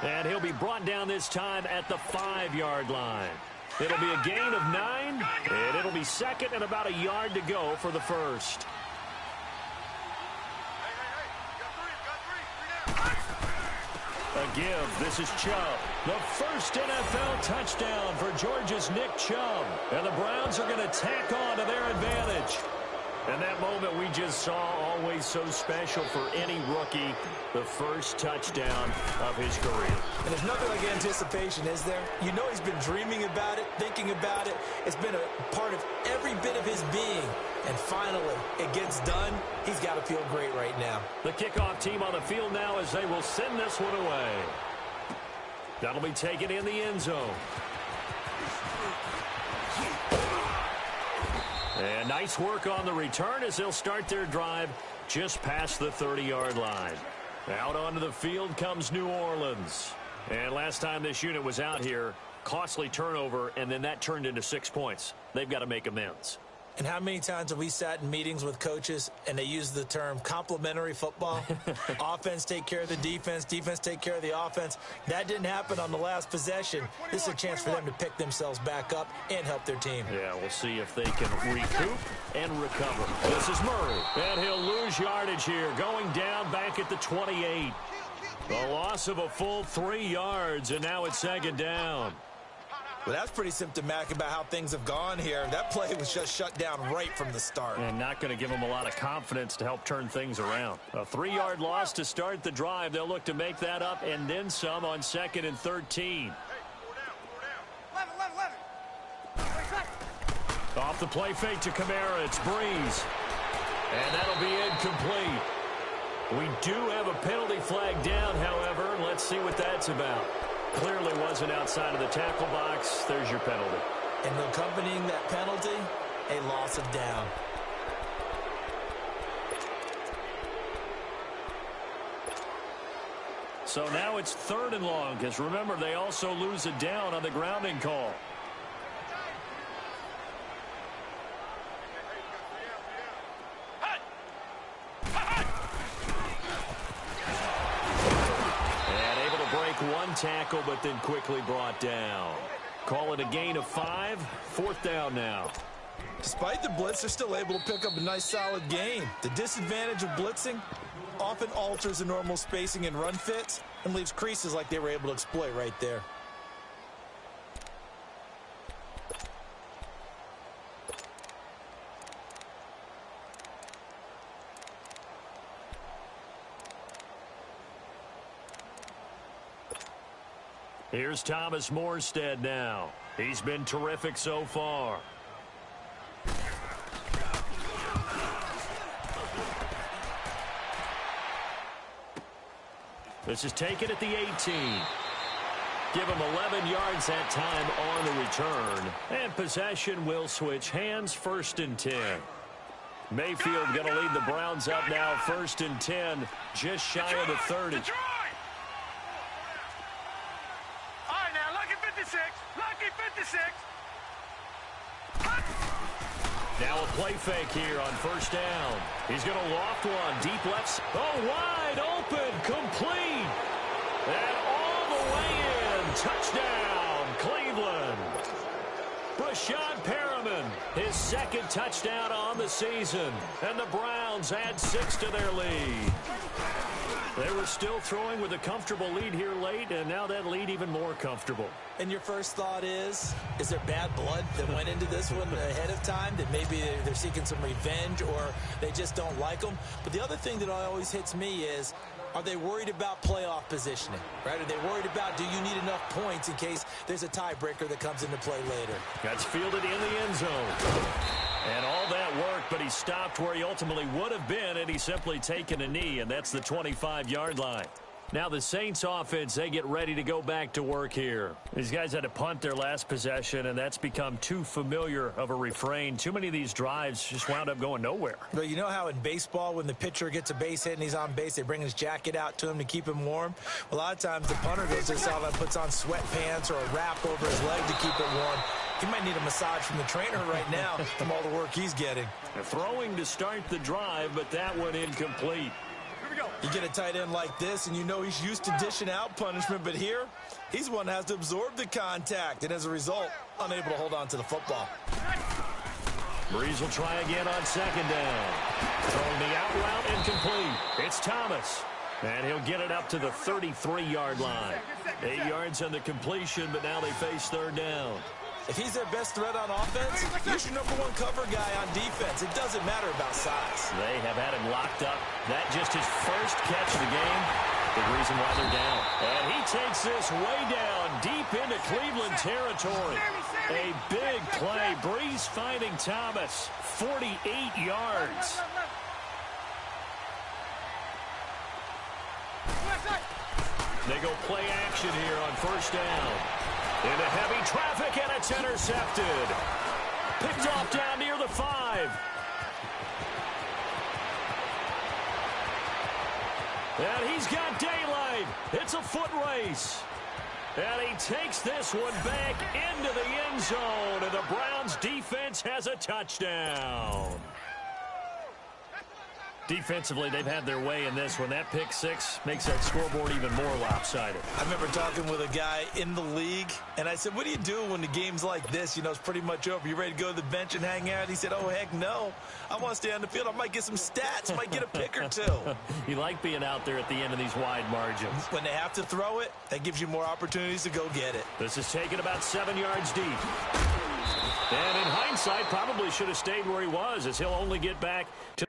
And he'll be brought down this time at the 5-yard line. It'll be a gain of 9, and it'll be second and about a yard to go for the first. A give. This is Chubb. The first NFL touchdown for Georgia's Nick Chubb. And the Browns are going to tack on to their advantage. And that moment we just saw, always so special for any rookie, the first touchdown of his career. And there's nothing like anticipation, is there? You know he's been dreaming about it, thinking about it. It's been a part of every bit of his being. And finally, it gets done. He's got to feel great right now. The kickoff team on the field now as they will send this one away. That'll be taken in the end zone. And nice work on the return as they'll start their drive just past the 30-yard line. Out onto the field comes New Orleans. And last time this unit was out here, costly turnover, and then that turned into 6 points. They've got to make amends. And how many times have we sat in meetings with coaches and they use the term complementary football? Offense take care of the defense, defense take care of the offense. That didn't happen on the last possession. This is a chance for them to pick themselves back up and help their team. Yeah, we'll see if they can recoup and recover. This is Murray, and he'll lose yardage here, going down back at the 28. The loss of a full 3 yards, and now it's second down. Well, that's pretty symptomatic about how things have gone here. That play was just shut down right from the start. And not going to give them a lot of confidence to help turn things around. A 3-yard loss to start the drive. They'll look to make that up and then some on 2nd and 13. 11. Off the play fake to Kamara, it's Breeze. And that'll be incomplete. We do have a penalty flag down, however. Let's see what that's about. Clearly wasn't outside of the tackle box. There's your penalty. And accompanying that penalty, a loss of down. So now it's 3rd and long, because remember, they also lose a down on the grounding call. One tackle, but then quickly brought down. Call it a gain of 5. 4th down now. Despite the blitz, they're still able to pick up a nice solid gain. The disadvantage of blitzing often alters the normal spacing and run fits and leaves creases like they were able to exploit right there. Here's Thomas Morstead now. He's been terrific so far. This is taken at the 18. Give him 11 yards that time on the return. And possession will switch hands, 1st and 10. Mayfield going to lead the Browns up now, 1st and 10, just shy of the 30. Now a play fake here on 1st down. He's going to loft one. Deep left. Oh, wide open. Complete. And all the way in. Touchdown, Cleveland. Brashad Perriman, his second touchdown on the season. And the Browns add 6 to their lead. They were still throwing with a comfortable lead here late, and now that lead even more comfortable. And your first thought is there bad blood that went into this one ahead of time, that maybe they're seeking some revenge or they just don't like them? But the other thing that always hits me is, are they worried about playoff positioning, right? Are they worried about, do you need enough points in case there's a tiebreaker that comes into play later? That's fielded in the end zone. And all that worked, but he stopped where he ultimately would have been, and he's simply taken a knee, and that's the 25-yard line. Now the Saints offense, they get ready to go back to work here. These guys had to punt their last possession, and that's become too familiar of a refrain. Too many of these drives just wound up going nowhere. Well, you know how in baseball when the pitcher gets a base hit and he's on base, they bring his jacket out to him to keep him warm? A lot of times the punter goes to the and puts on sweatpants or a wrap over his leg to keep it warm. He might need a massage from the trainer right now from all the work he's getting. Throwing to start the drive, but that one incomplete. You get a tight end like this, and you know he's used to dishing out punishment, but here, he's one that has to absorb the contact, and as a result, unable to hold on to the football. Breeze will try again on second down. Throwing the out route incomplete. It's Thomas, and he'll get it up to the 33-yard line. 8 yards on the completion, but now they face third down. If he's their best threat on offense, he's your #1 cover guy on defense. It doesn't matter about size. They have had him locked up. That just his first catch of the game. The reason why they're down. And he takes this way down, deep into Cleveland territory. A big play. Breeze finding Thomas. 48 yards. They go play action here on first down. Into heavy traffic, and it's intercepted. Picked off down near the 5. And he's got daylight. It's a foot race. And he takes this one back into the end zone, and the Browns defense has a touchdown. Defensively, they've had their way in this one. That pick 6 makes that scoreboard even more lopsided. I remember talking with a guy in the league, and I said, what do you do when the game's like this? You know, it's pretty much over. You ready to go to the bench and hang out? He said, oh, heck no. I want to stay on the field. I might get some stats. Might get a pick or two. You like being out there at the end of these wide margins. When they have to throw it, that gives you more opportunities to go get it. This is taken about 7 yards deep. And in hindsight, probably should have stayed where he was, as he'll only get back to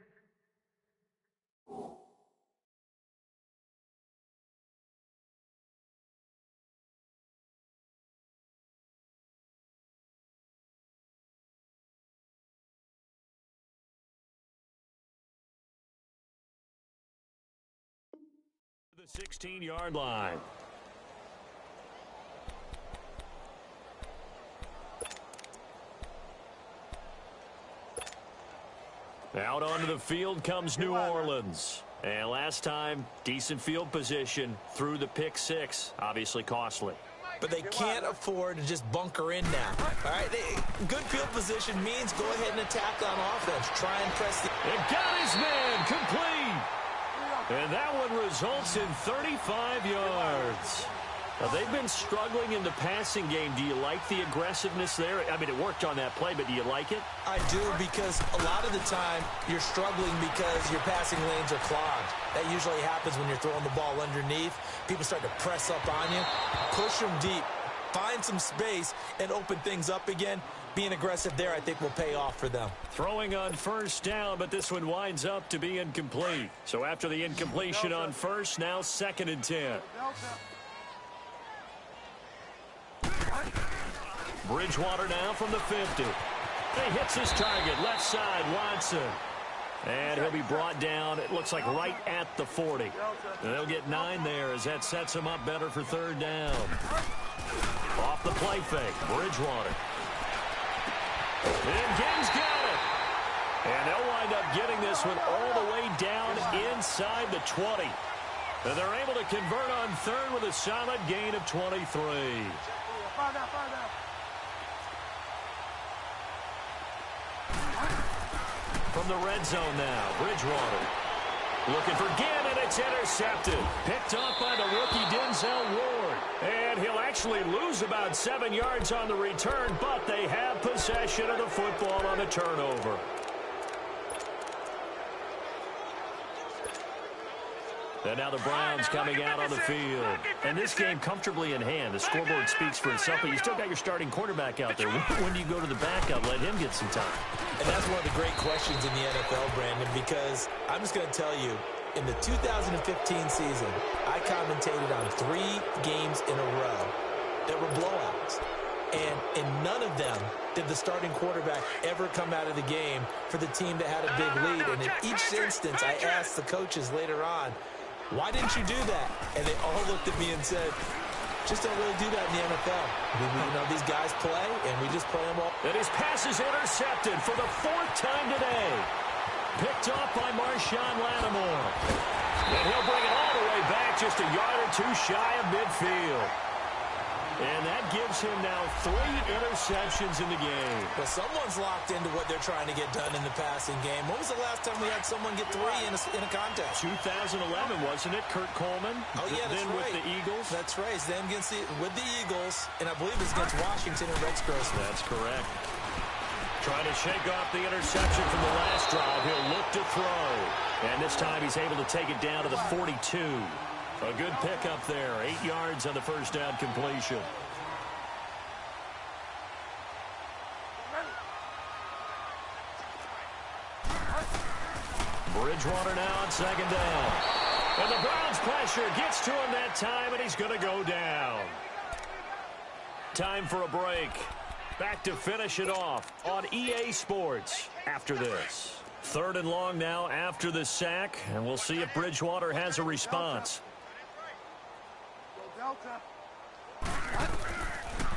the 16-yard line. Out onto the field comes New Orleans. And last time, decent field position through the pick 6. Obviously costly. But they can't afford to just bunker in now. All right, good field position means go ahead and attack on offense. Try and press the... It got his man complete. And that one results in 35 yards. Now, they've been struggling in the passing game. Do you like the aggressiveness there? I mean, it worked on that play, but do you like it? I do, because a lot of the time you're struggling because your passing lanes are clogged. That usually happens when you're throwing the ball underneath. People start to press up on you. Push them deep. Find some space and open things up again. Being aggressive there, I think, will pay off for them. Throwing on first down, but this one winds up to be incomplete. So after the incompletion on first, now 2nd and 10. Bridgewater now from the 50. He hits his target, left side, Watson. And he'll be brought down, it looks like right at the 40. And they'll get 9 there as that sets him up better for third down. Off the play fake, Bridgewater. And Gaines got it. And they'll wind up getting this one all the way down inside the 20. And they're able to convert on third with a solid gain of 23. From the red zone now, Bridgewater. Looking for Ginn, and it's intercepted. Picked up by the rookie Denzel Ward. And he'll actually lose about 7 yards on the return, but they have possession of the football on the turnover. And now the Browns coming out on the field. And this game comfortably in hand. The scoreboard speaks for itself, but you still got your starting quarterback out there. When do you go to the backup? Let him get some time. And that's one of the great questions in the NFL, Brandon, because I'm just going to tell you, in the 2015 season, I commentated on 3 games in a row that were blowouts. And in none of them did the starting quarterback ever come out of the game for the team that had a big lead. And in each instance, I asked the coaches later on, why didn't you do that? And they all looked at me and said, just don't really do that in the NFL. You know, these guys play, and we just play them all. And his pass is intercepted for the 4th time today. Picked off by Marshawn Lattimore. And he'll bring it all the way back, just a yard or 2 shy of midfield. And that gives him now 3 interceptions in the game. Well, someone's locked into what they're trying to get done in the passing game. When was the last time we had someone get 3 in a contest? 2011, wasn't it? Kurt Coleman. Oh, yeah, that's then right. With the Eagles. That's right. It's them with the Eagles, and I believe it's against Washington and Rex Grossman. That's correct. Trying to shake off the interception from the last drive. He'll look to throw. And this time he's able to take it down to the 42. A good pickup there. 8 yards on the first down completion. Bridgewater now on 2nd down. And the Browns pressure gets to him that time, and he's going to go down. Time for a break. Back to finish it off on EA Sports after this. 3rd and long now after the sack, and we'll see if Bridgewater has a response.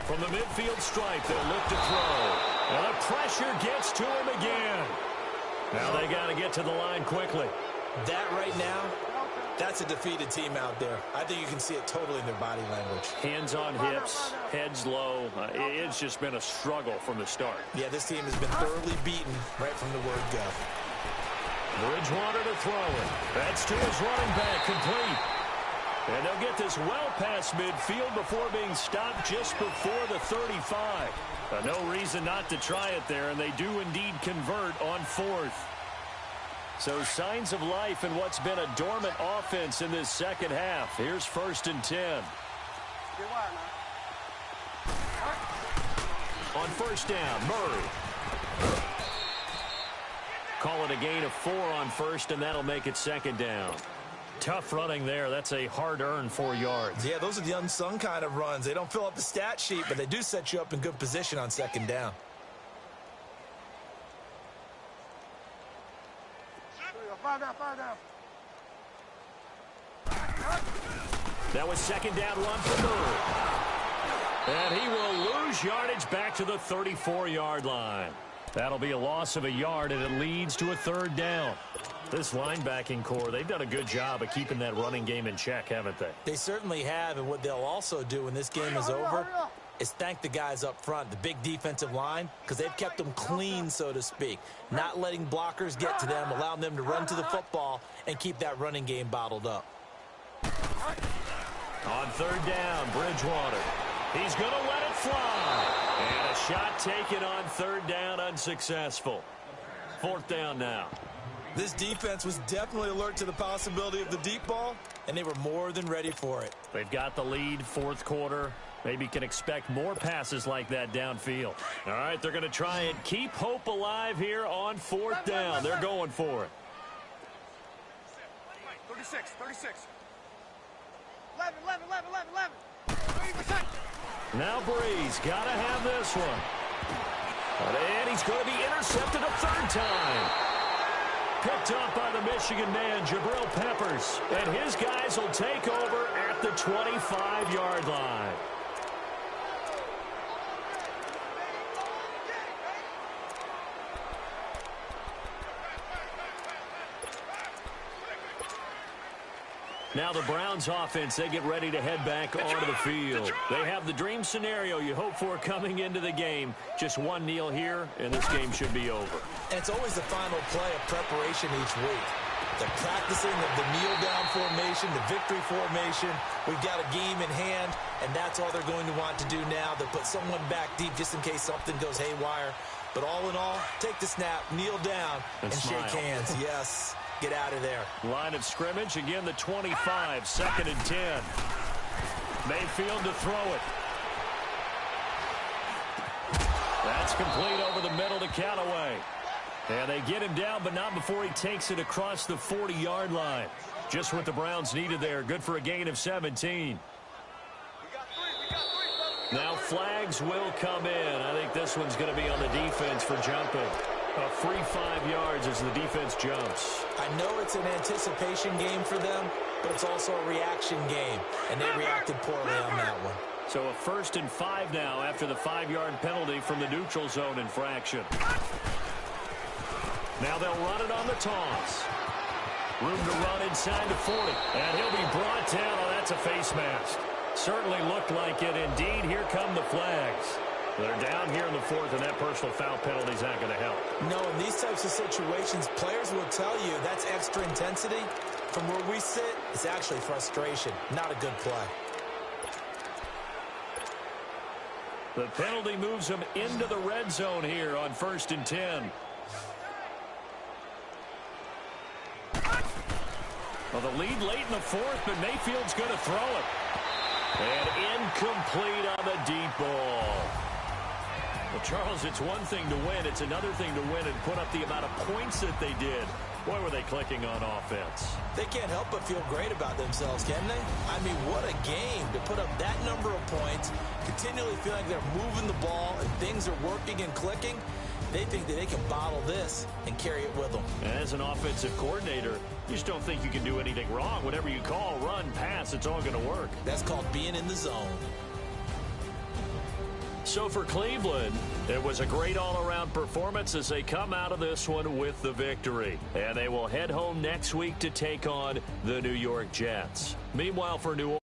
From the midfield stripe, they'll look to throw. And the pressure gets to him again. Now they got to get to the line quickly. That right now, that's a defeated team out there. I think you can see it totally in their body language. Hands on hips, heads low. It's just been a struggle from the start. Yeah, this team has been thoroughly beaten right from the word go. Bridgewater to throw it. That's to his running back, complete. And they'll get this well past midfield before being stopped just before the 35. No reason not to try it there, and they do indeed convert on 4th. So signs of life in what's been a dormant offense in this second half. Here's 1st and 10. On 1st down, Murray. Call it a gain of 4 on 1st, and that'll make it 2nd down. Tough running there. That's a hard-earned 4 yards. Yeah, those are the unsung kind of runs. They don't fill up the stat sheet, but they do set you up in good position on 2nd down. That was 2nd down run for Murray. And he will lose yardage back to the 34-yard line. That'll be a loss of a yard, and it leads to a 3rd down. This linebacking core, they've done a good job of keeping that running game in check, haven't they? They certainly have, and what they'll also do when this game is over is thank the guys up front, the big defensive line, because they've kept them clean, so to speak, not letting blockers get to them, allowing them to run to the football and keep that running game bottled up. On 3rd down, Bridgewater. He's going to let it fly. And a shot taken on 3rd down, unsuccessful. 4th down now. This defense was definitely alert to the possibility of the deep ball, and they were more than ready for it. They've got the lead, 4th quarter. Maybe can expect more passes like that downfield. All right, they're going to try and keep hope alive here on 4th down. They're going for it. 36. 11. 30%. Now Breeze got to have this one. And he's going to be intercepted a 3rd time. Picked up by the Michigan man, Jabril Peppers. And his guys will take over at the 25-yard line. Now the Browns offense, they get ready to head back onto the field. They have the dream scenario you hope for coming into the game. Just one kneel here, and this game should be over. And it's always the final play of preparation each week. They're practicing the kneel-down formation, the victory formation. We've got a game in hand, and that's all they're going to want to do now. They'll put someone back deep just in case something goes haywire. But all in all, take the snap, kneel down, and shake hands. Yes, get out of there. Line of scrimmage, again the 25, 2nd and 10. Mayfield to throw it. That's complete over the middle to Callaway. And they get him down, but not before he takes it across the 40-yard line. Just what the Browns needed there. Good for a gain of 17. Now flags will come in. I think this one's going to be on the defense for jumping. A free 5 yards as the defense jumps. I know it's an anticipation game for them, but it's also a reaction game, and they reacted poorly on that one. So a 1st and 5 now after the 5-yard penalty from the neutral zone infraction. Now they'll run it on the toss. Room to run inside the 40. And he'll be brought down. Oh, that's a face mask. Certainly looked like it. Indeed, here come the flags. They're down here in the 4th, and that personal foul penalty is not going to help. No, in these types of situations, players will tell you that's extra intensity. From where we sit, it's actually frustration. Not a good play. The penalty moves them into the red zone here on 1st and 10. Well, the lead late in the 4th, but Mayfield's going to throw it. And incomplete on the deep ball. Well, Charles, it's one thing to win. It's another thing to win and put up the amount of points that they did. Boy, were they clicking on offense. They can't help but feel great about themselves, can they? I mean, what a game to put up that number of points, continually feeling they're moving the ball and things are working and clicking. They think that they can bottle this and carry it with them. And as an offensive coordinator, you just don't think you can do anything wrong. Whatever you call, run, pass, it's all going to work. That's called being in the zone. So for Cleveland, it was a great all-around performance as they come out of this one with the victory. And they will head home next week to take on the New York Jets. Meanwhile, for New Orleans,